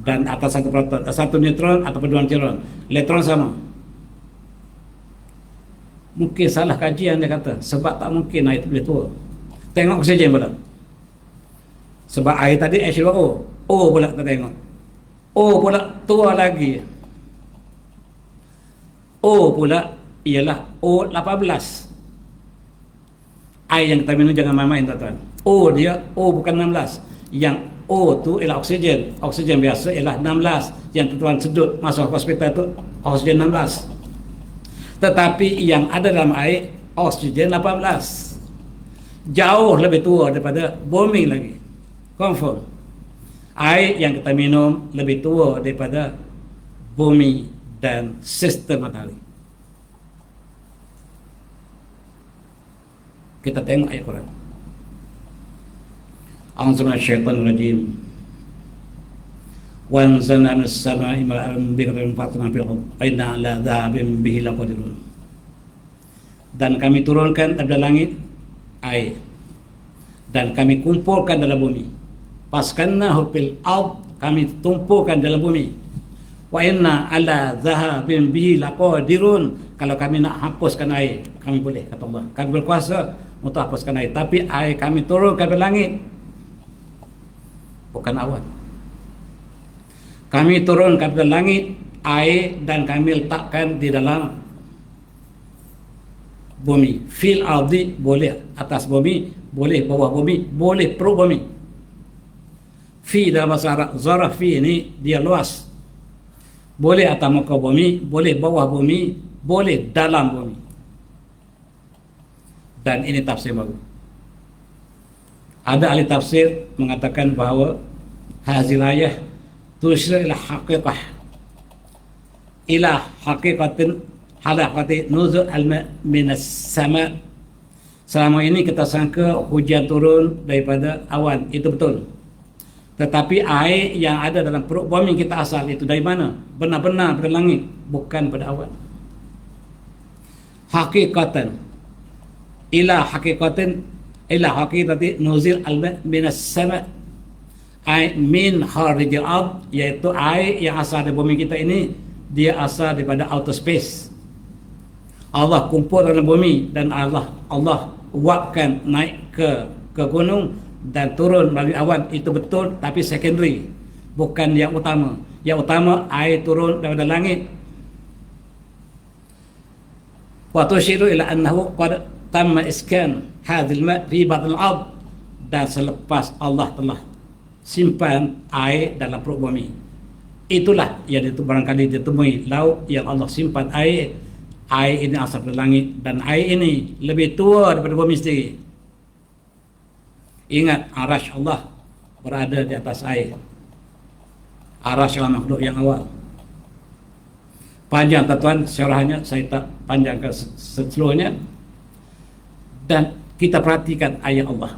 dan atas satu proton, satu neutron ataupun dua neutron. Elektron sama. Mungkin salah kajian dia kata, sebab tak mungkin air itu boleh tua. Tengok oksigen pula. Sebab air tadi H2O, O pula kita tengok. O pula tua lagi. O pula ialah O18. Air yang kita minum jangan main-main, tuan-tuan. O dia, O bukan 16. Yang O tu ialah oksigen. Oksigen biasa ialah 16. Yang tuan sedut masuk hospital tu oksigen 16. Tetapi yang ada dalam air oksigen 18. Jauh lebih tua daripada bumi lagi. Confirm. Air yang kita minum lebih tua daripada bumi dan sistem matahari. Kita tengok ayat Quran. A'udzu minasyaitonir rajim. Wa anzalna minas samaa'i ma'an biqadarin fatna fil ardh wa inna 'ala dhahabin bihi laqadirun. Dan kami turunkan dari langit air dan kami kumpulkan dalam bumi. Paskannahu fil ardh, kami tumpukan dalam bumi. Wa inna 'ala dhahabin bihi laqadirun. Kalau kami nak hapuskan air, kami boleh, kata Allah. Kami berkuasa untuk hapuskan air, tapi air kami turunkan dari langit, bukan awan. Kami turunkan dari langit air dan kami letakkan di dalam bumi. Fil ardi, boleh atas bumi, boleh bawah bumi, boleh perut bumi. Fi dalam bahasa Arab, zaraf fi ini dia luas. Boleh atas muka bumi, boleh bawah bumi, boleh dalam bumi. Dan ini tafsir baru. Ada ahli tafsir mengatakan bahawa hazil ayah tusyir ila haqiqah, ila haqiqatin halaqati nuzul al-ma' minas sama'. Selama ini kita sangka hujan turun daripada awan, itu betul. Tetapi air yang ada dalam perut bumi kita asal itu dari mana? Benar-benar dari langit, bukan pada awan. Haqiqatan ila haqiqatin ila haqiqati nuzil al-ma' minas sama', ay min kharijil ard, iaitu air yang asal dari bumi kita ini, dia asal daripada outer space. Allah kumpul dalam bumi dan Allah uapkan naik ke gunung dan turun melalui awan, itu betul, tapi secondary, bukan yang utama. Yang utama air turun daripada langit. Wa tushiru ila annahu qad tamma iskan hadzal ma' fi batnil ard, dan selepas Allah telah simpan air dalam perut bumi. Itulah yang itu barangkali ditemui laut yang Allah simpan air. Air ini asal dari langit dan air ini lebih tua daripada bumi sendiri. Ingat, arash Allah berada di atas air. Arash adalah makhluk yang awal. Panjang tuan, syarahannya saya tak panjangkan seluruhnya. Dan kita perhatikan ayat Allah.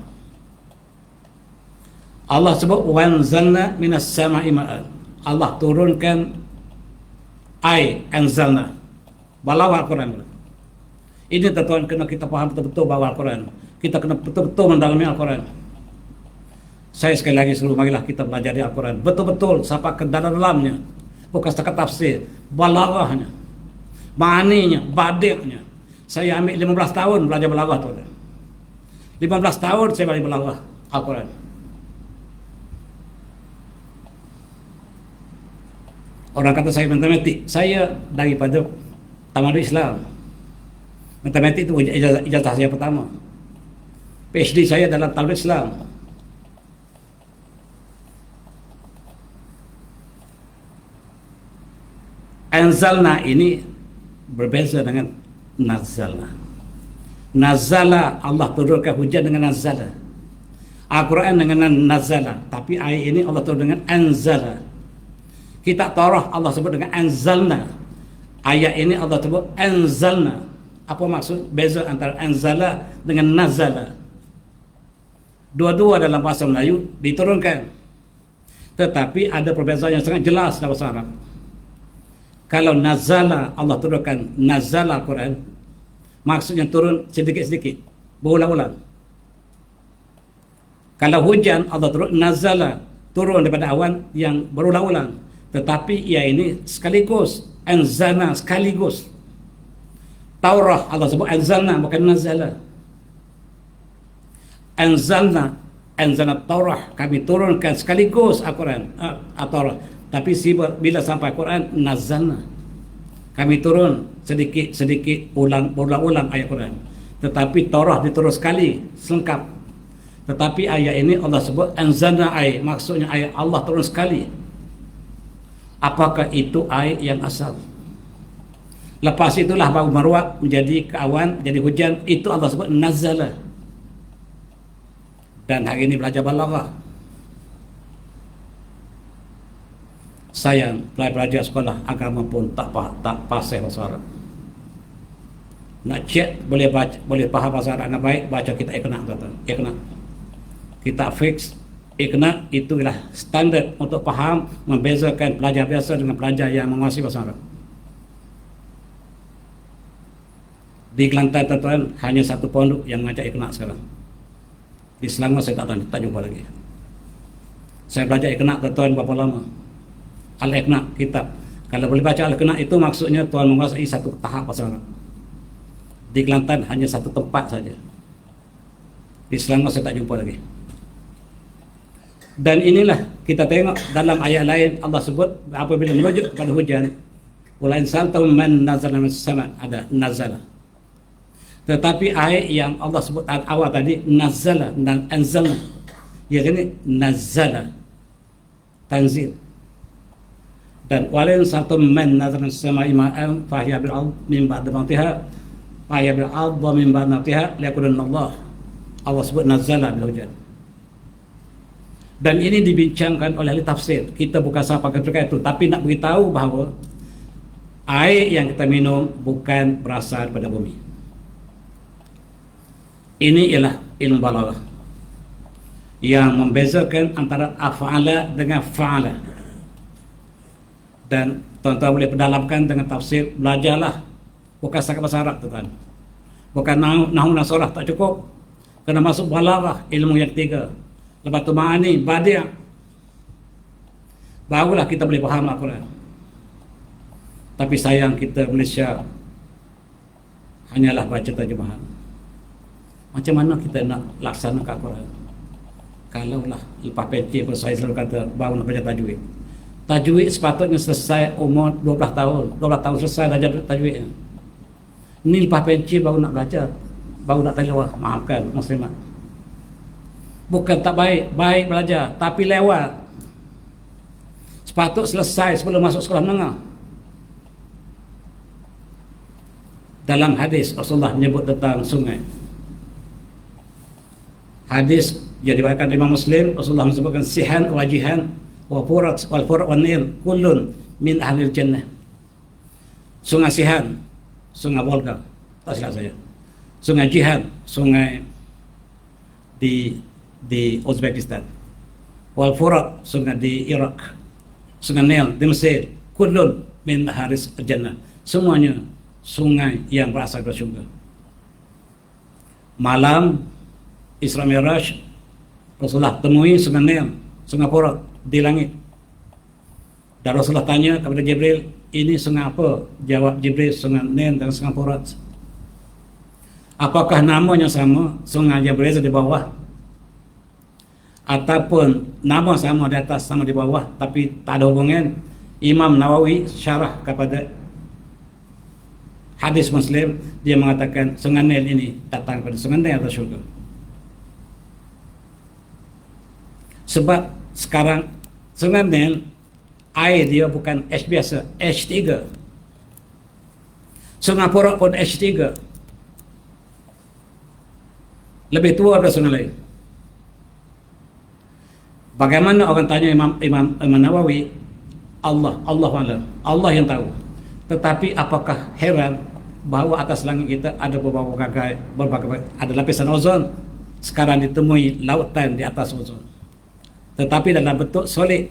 Allah sebut wanzalna minas sama'i ma'an. Allah turunkan air, anzalna. Bahawa Al-Quran. Ini tuan, kena kita faham betul-betul bahawa Al-Quran. Kita kena betul-betul mendalami Al-Quran. Saya sekali lagi suruh, marilah kita belajar Al-Quran betul-betul sampai ke dalamnya, bukan setakat tafsir, balaghahnya, ma'aninya, badi'nya. Saya ambil 15 tahun belajar balaghah tu. 15 tahun saya belajar balaghah Al-Quran. Orang kata saya matematik, saya daripada Tamadun Islam. Matematik itu ijazah saya pertama. PhD saya dalam Tamadun Islam. Anzalna ini berbeza dengan nazalna. Nazala, Allah turunkan hujan dengan nazala. Al-Quran dengan nazala. Tapi ayat ini Allah turun dengan anzala. Kitab Taurat Allah sebut dengan anzalna. Ayat ini Allah sebut anzalna. Apa maksud beza antara anzala dengan nazala? Dua-dua dalam bahasa Melayu diturunkan, tetapi ada perbezaan yang sangat jelas dalam bahasa Arab. Kalau nazala, Allah turunkan nazala Quran, maksudnya turun sedikit-sedikit, berulang-ulang. Kalau hujan, Allah turun nazala, turun daripada awan yang berulang-ulang. Tetapi ia ini sekaligus, anzalna sekaligus. Taurah Allah sebut anzalna, bukan nazala. Anzalna Taurah, kami turunkan sekaligus Al-Quran, Taurah. Tapi bila sampai Quran, nazalna, kami turun sedikit-sedikit, berulang-ulang ayat Quran. Tetapi Taurah diturun sekali, selengkap. Tetapi ayat ini Allah sebut anzalna air, maksudnya air Allah turun sekali. Apakah itu air yang asal? Lepas itulah baru meruak menjadi awan, jadi hujan. Itu Allah sebut nazala. Dan hari ini belajar balaghah. Sayang, pelajar sekolah agama pun tak fasih bahasa Arab. Nak cek boleh baca, boleh faham bahasa Arab dengan baik, baca kitab Iqna, kata. Iqna. Kitab fix Iqna itu ialah standard untuk faham, membezakan pelajar biasa dengan pelajar yang menguasai bahasa Arab. Di Kelantan tuan-tuan hanya satu pondok yang mengajar Iqna sekarang. Di Selangor saya tak jumpa lagi. Saya belajar Iqna tuan-tuan berapa lama? Al-Iqna kitab. Kalau boleh baca Al-Iqna itu maksudnya tuan menguasai satu tahap bahasa Arab. Di Kelantan hanya satu tempat saja. Di Selangor saya tak jumpa lagi. Dan inilah kita tengok dalam ayat lain Allah sebut apabila merujuk kepada hujan, wala in sa'altum man nazala minas sama', ada nazala. Tetapi ayat yang Allah sebut awal tadi nazala dan anzalna, yakni nazala tanzil. Dan wala in sa'altum man nazala minas sama'i ma'an fahiya bil ard min ba'di mawtiha fahiya bil ard wa min ba'di mawtiha liyakunanna Allah sebut nazala bil hujan. Dan ini dibincangkan oleh ahli tafsir. Kita bukan siapa ketika itu, tapi nak beritahu bahawa air yang kita minum bukan berasal daripada bumi. Ini ialah ilmu balaghah yang membezakan antara af'ala dengan fa'ala. Dan tuan-tuan boleh perdalamkan dengan tafsir, belajarlah. Bukan setakat bahasa Arab, tuan. Bukan nahwu nasarah, tak cukup. Kena masuk balaghah, ilmu yang ketiga. Lepas tu ma'ani, badi', barulah kita boleh faham Al-Quran. Tapi sayang kita Malaysia hanyalah baca terjemahan. Macam mana kita nak laksanakan Al-Quran? Kalaulah lepas PhD pun saya selalu kata baru nak baca tajwid. Tajwid sepatutnya selesai umur 12 tahun. 12 tahun selesai dah jadi tajwid. Ni lepas PhD baru nak belajar, baru nak tilawah. Maafkan muslimat. Bukan tak baik, baik belajar, tapi lewat. Sepatut selesai sebelum masuk sekolah menengah. Dalam hadis Rasulullah menyebut tentang sungai. Hadis yang diriwayatkan Imam Muslim, Rasulullah menyebutkan sihan wajihan wa furat wal furat wan nil kullun min ahlil jannah. Sungai Sihan, sungai Volga, tak silap saya. Sungai Jihan, sungai di Uzbekistan. Wal Furat, sungai di Iraq. Sungai Nil di Mesir. Kullun min haris jannah. Semuanya sungai yang berasal dari syurga. Malam Isra Mi'raj, Rasulullah temui sungai Nil, sungai Furat di langit. Dan Rasulullah tanya kepada Jibril, ini sungai apa? Jawab Jibril, sungai Nil dan sungai Furat. Apakah namanya sama? Sungai yang berada di bawah, ataupun nama sama di atas sama di bawah tapi tak ada hubungan? Imam Nawawi syarah kepada hadis Muslim, dia mengatakan sungai Nil ini datang daripada sungai Nil atau syurga. Sebab sekarang sungai Nil air dia bukan H biasa, H3. Sungai Furat pun H3, lebih tua daripada sungai lain. Bagaimana orang tanya Imam Nawawi, Allah yang tahu. Tetapi apakah heran bahawa atas langit kita ada berbagai ada lapisan ozon. Sekarang ditemui lautan di atas ozon, tetapi dalam bentuk solid.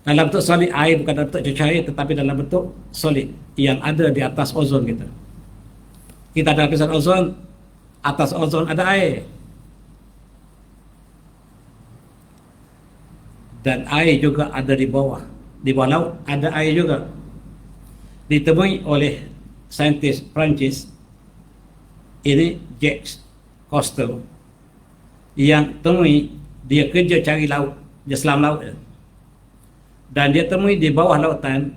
Dalam bentuk solid, air bukan dalam bentuk cair, tetapi dalam bentuk solid yang ada di atas ozon kita. Kita ada lapisan ozon, atas ozon ada air. Dan air juga ada di bawah laut ada air juga. Ditemui oleh saintis Perancis ini, Jacques Cousteau, yang temui, dia kerja cari laut, dia selam laut, dan dia temui di bawah lautan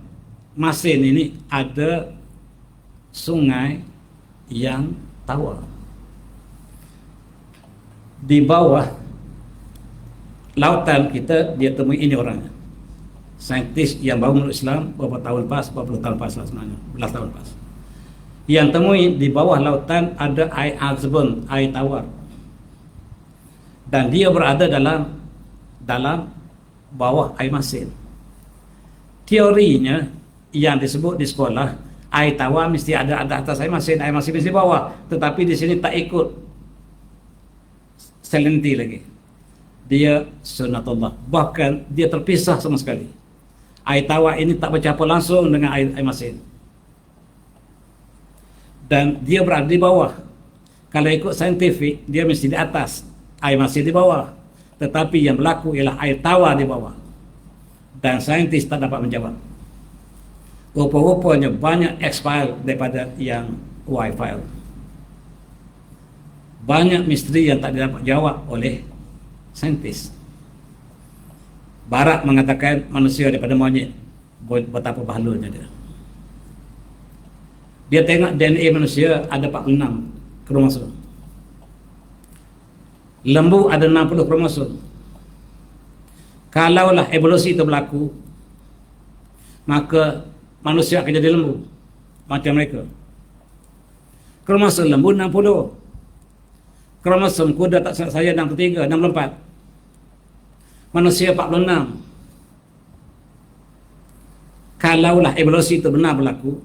masin ini ada sungai yang tawar. Di bawah lautan kita dia temui ini orangnya, saintis yang baru masuk Islam berapa tahun pas, berapa puluh tahun pas lah sebenarnya, belas tahun pas. Yang temui di bawah lautan ada air azbun, air tawar, dan dia berada dalam bawah air masin. Teorinya yang disebut di sekolah, air tawar mesti ada atas air masin mesti bawah, tetapi di sini tak ikut salinity lagi. Dia sunatullah, bahkan dia terpisah sama sekali. Air tawar ini tak bercampur langsung dengan air masin, dan dia berada di bawah. Kalau ikut saintifik, dia mesti di atas, air masin di bawah, tetapi yang berlaku ialah air tawar di bawah, dan saintis tak dapat menjawab. Rupa-rupanya banyak X-file daripada yang Y-file. Banyak misteri yang tak dapat jawab oleh saintis. Barat mengatakan manusia daripada monyet, betapa bahalulnya dia. Dia tengok DNA manusia ada 46 kromosom. Lembu ada 60 kromosom. Kalaulah evolusi itu berlaku, maka manusia akan jadi lembu macam mereka. Kromosom lembu 60, kromosom kuda tak salah saya 63, 64, manusia 46. Kalaulah evolusi itu benar berlaku,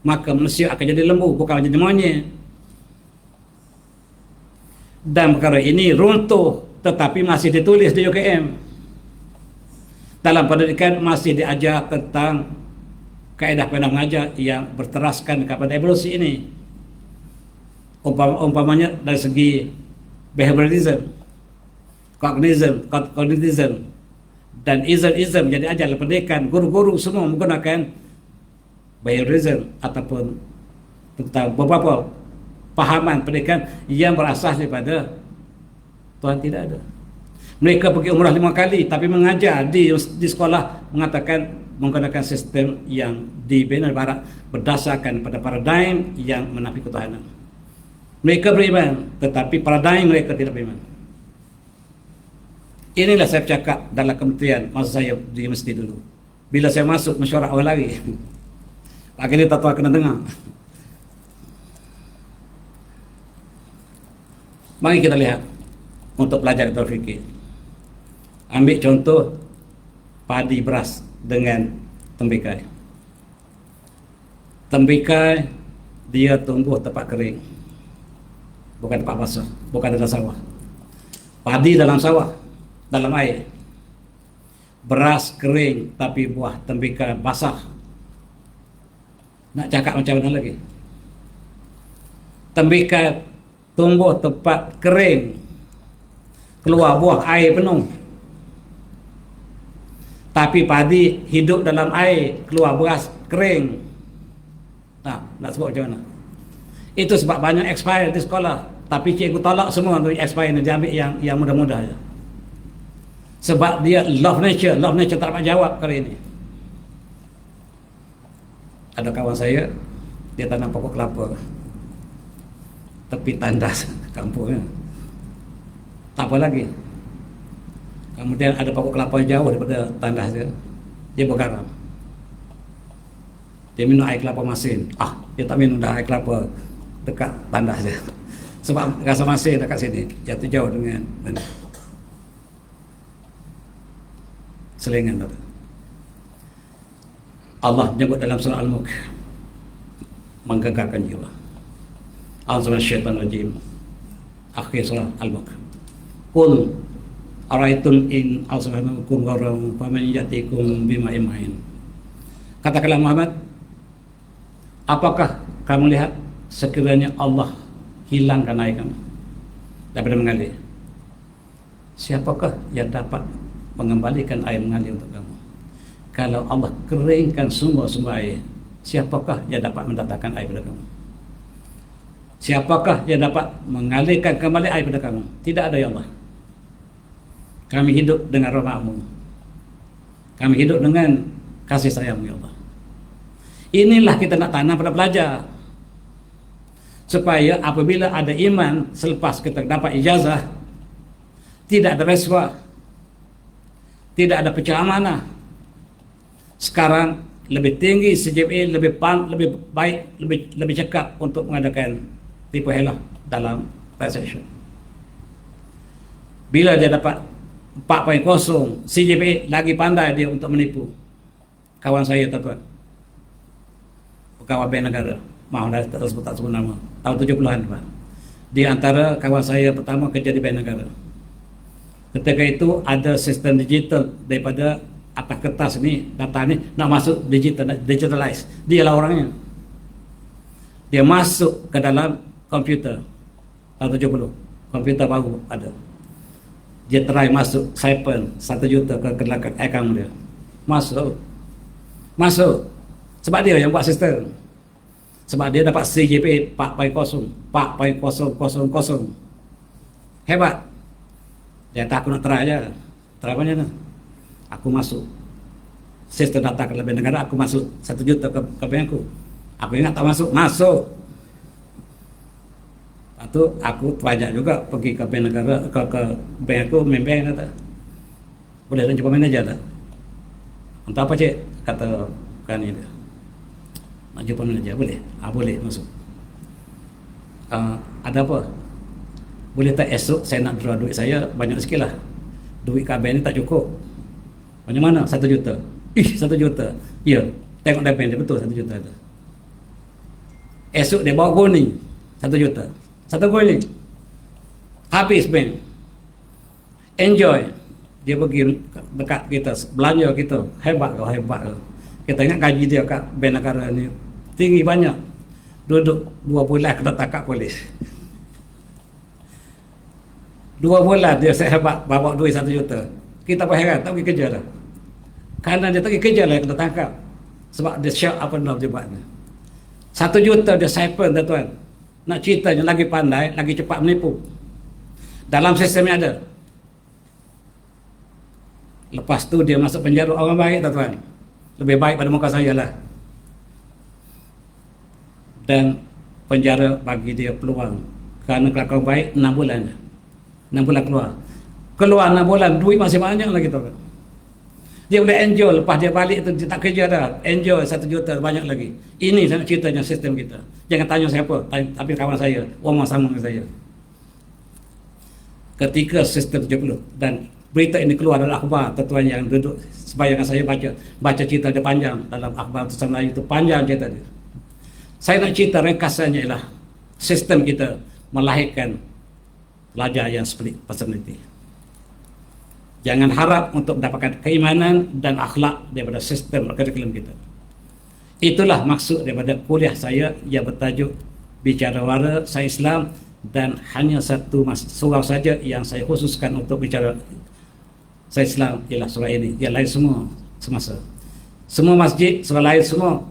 maka manusia akan jadi lembu, bukan jadi monyet. Dan perkara ini runtuh, tetapi masih ditulis di UKM. Dalam pendidikan masih diajar tentang kaedah-kaedah mengajar yang berteraskan kepada evolusi ini. Umpamanya dari segi behavioralism, cognitism, dan ism jadi ajar pendidikan. Guru-guru semua menggunakan behaviorism ataupun tentang beberapa pahaman pendidikan yang berasas daripada Tuhan tidak ada. Mereka pergi umrah 5 kali, tapi mengajar di sekolah menggunakan sistem yang dibina Barat berdasarkan pada paradigm yang menafi ketuhanan. Mereka beriman, tetapi paradigm mereka tidak beriman. Inilah saya cakap dalam kementerian masa saya di masjid dulu. Bila saya masuk mesyuarat awal lagi, lagi ni tak tahu kena dengar. Mari kita lihat untuk pelajar kita fikir. Ambil contoh padi beras dengan tembikai. Tembikai dia tumbuh tempat kering, bukan tempat basah, bukan dalam sawah. Padi dalam sawah, dalam air. Beras kering tapi buah tembikai basah. Nak cakap macam mana lagi? Tembikai tumbuh tempat kering, keluar buah air penuh. Tapi padi hidup dalam air, keluar beras kering. Nak sebut macam mana? Itu sebab banyak expire di sekolah, tapi cikgu tolak semua untuk expire ni, dia ambil yang mudah-mudah je. Sebab dia love nature tak dapat jawab kali ini. Ada kawan saya, dia tanam pokok kelapa tepi tandas kampungnya. Tak apa lagi. Kemudian ada pokok kelapa jauh daripada tandas dia bergaram. Dia minum air kelapa masin. Dia tak minum dah air kelapa dekat tandas dia. Sebab rasa masin dekat sini, jatuh jauh dengan selingan. Allah menyebut dalam surah Al-Mulk, menggegarkan jiwa. A'udzubillahiminasyaitanirrajim. Akhir surah Al-Mulk. Qul araitum in asbahakum gharam faman yatikum bima'in ma'in. Katakanlah Muhammad, apakah kamu lihat sekiranya Allah hilangkan air kamu daripada mengalir, siapakah yang dapat mengembalikan air mengalir untuk kamu? Kalau Allah keringkan sumber-sumber air, siapakah yang dapat mendatangkan air pada kamu? Siapakah yang dapat mengalirkan kembali air pada kamu? Tidak ada, ya Allah. Kami hidup dengan rahmat-Mu. Kami hidup dengan kasih sayang-Mu, ya Allah. Inilah kita nak tanam pada pelajar, supaya apabila ada iman selepas kita dapat ijazah, tidak ada rasuah, tidak ada pecah amanah. Sekarang lebih tinggi CJPA, lebih baik, lebih cekap untuk mengadakan tipu helah dalam transaction. Bila dia dapat 4.0, CJPA lagi pandai dia untuk menipu. Kawan saya tuan, pegawai bank negara, maaf dah tak sebut nama, tahun 70-an Pak. Di antara kawan saya pertama kerja di bank negara. Ketika itu ada sistem digital daripada atas kertas ni, data ni nak masuk digitalize. Dialah orangnya. Dia masuk ke dalam komputer tahun 70. Komputer baru ada. Dia try masuk siphon 1 juta ke akaun dia. Masuk. Sebab dia yang buat sistem. Sebab dia dapat CJPA 4.0. Hebat. Dia tak, aku nak try je. Try apa ni? Aku masuk sistem data kelebihan negara, aku masuk 1 juta ke bank aku. Aku ingat tak masuk. Lepas tu aku terajak juga pergi ke bank negara, ke bank aku, main bank kata, boleh nak jumpa manager tak? Entah apa cik? Kata kan ini, nak jumpa manager, boleh? Boleh masuk. Ada apa? Boleh tak esok saya nak draw duit saya banyak sikit lah. Duit kat bank ni tak cukup. Macam mana? 1 juta. 1 juta. Ya, tengok depan dia betul 1 juta tu. Esok dia bawa kuning 1 juta. 1 kuning. Habis bank. Enjoy. Dia pergi dekat kita, belanja kita. Hebat kau. Kita ingat gaji dia kat bank negara ni tinggi banyak. Duduk 2 bulan kena tangkap polis. 2 bulan dia hebat bawa duit 1 juta. Kita pun heran, tak pergi kerja dah. Kerana dia tak pergi kerja lah yang kena tangkap. Sebab dia syak apa benda dia buat ni. 1 juta dia siphon tuan. Nak ceritanya lagi pandai, lagi cepat menipu. Dalam sistemnya ada. Lepas tu dia masuk penjara orang baik tuan. Lebih baik pada muka saya lah. Dan penjara bagi dia peluang. Kerana kelakuan baik 6 bulan je. 6 bulan keluar 6 bulan, duit masih banyak lagi tuan. Dia boleh enjoy, lepas dia balik tu dia tak kerja dah, enjoy 1 juta banyak lagi. Ini saya ceritanya sistem kita. Jangan tanya siapa, tapi kawan saya, orang sama dengan saya. Ketika sistem 70 dan berita ini keluar dalam akhbar, tuan yang duduk sebayangan saya baca cerita dia panjang dalam akhbar Tulisan Melayu itu, panjang cerita dia. Saya nak cerita ringkasannya ialah sistem kita melahirkan pelajar yang split personality. Jangan harap untuk mendapatkan keimanan dan akhlak daripada sistem kurikulum kita. Itulah maksud daripada kuliah saya yang bertajuk Bicara Wara Saya Islam, dan hanya satu surau saja yang saya khususkan untuk bicara saya Islam ialah surau ini. Yang lain semua semasa. Semua masjid, surau lain semua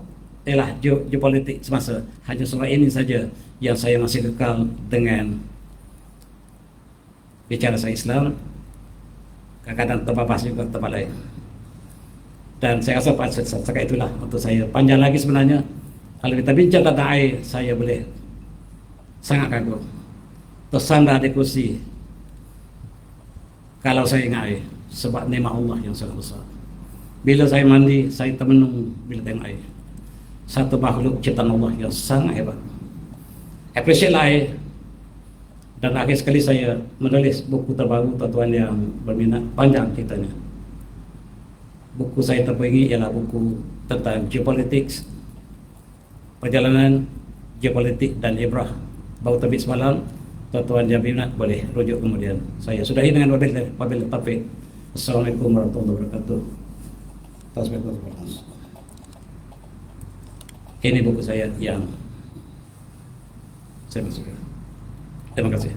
ialah geopolitik semasa. Hanya surau ini saja yang saya masih kekal dengan bicara saya Islam. Kadang-kadang terbapas juga tempat lain. Dan saya rasa setakat itulah untuk saya. Panjang lagi sebenarnya. Kalau kita bincang tentang air, saya boleh sangat kagum. Tersandar di kursi kalau saya ingat air. Sebab nikmat Allah yang sangat besar. Bila saya mandi, saya termenung bila tengok air. Satu makhluk ciptaan Allah yang sangat hebat. Appreciate air. Dan akhir sekali saya menulis buku terbaru tuan-tuan yang berminat, panjang ceritanya. Buku saya terpilih ialah buku tentang geopolitik, perjalanan geopolitik dan ibrah. Baru terbit semalam. Tuan-tuan yang berminat boleh rujuk kemudian. Saya sudahi dengan wabillahi taufiq. Assalamualaikum warahmatullahi wabarakatuh. Ini buku saya yang saya masukkan. Terima kasih.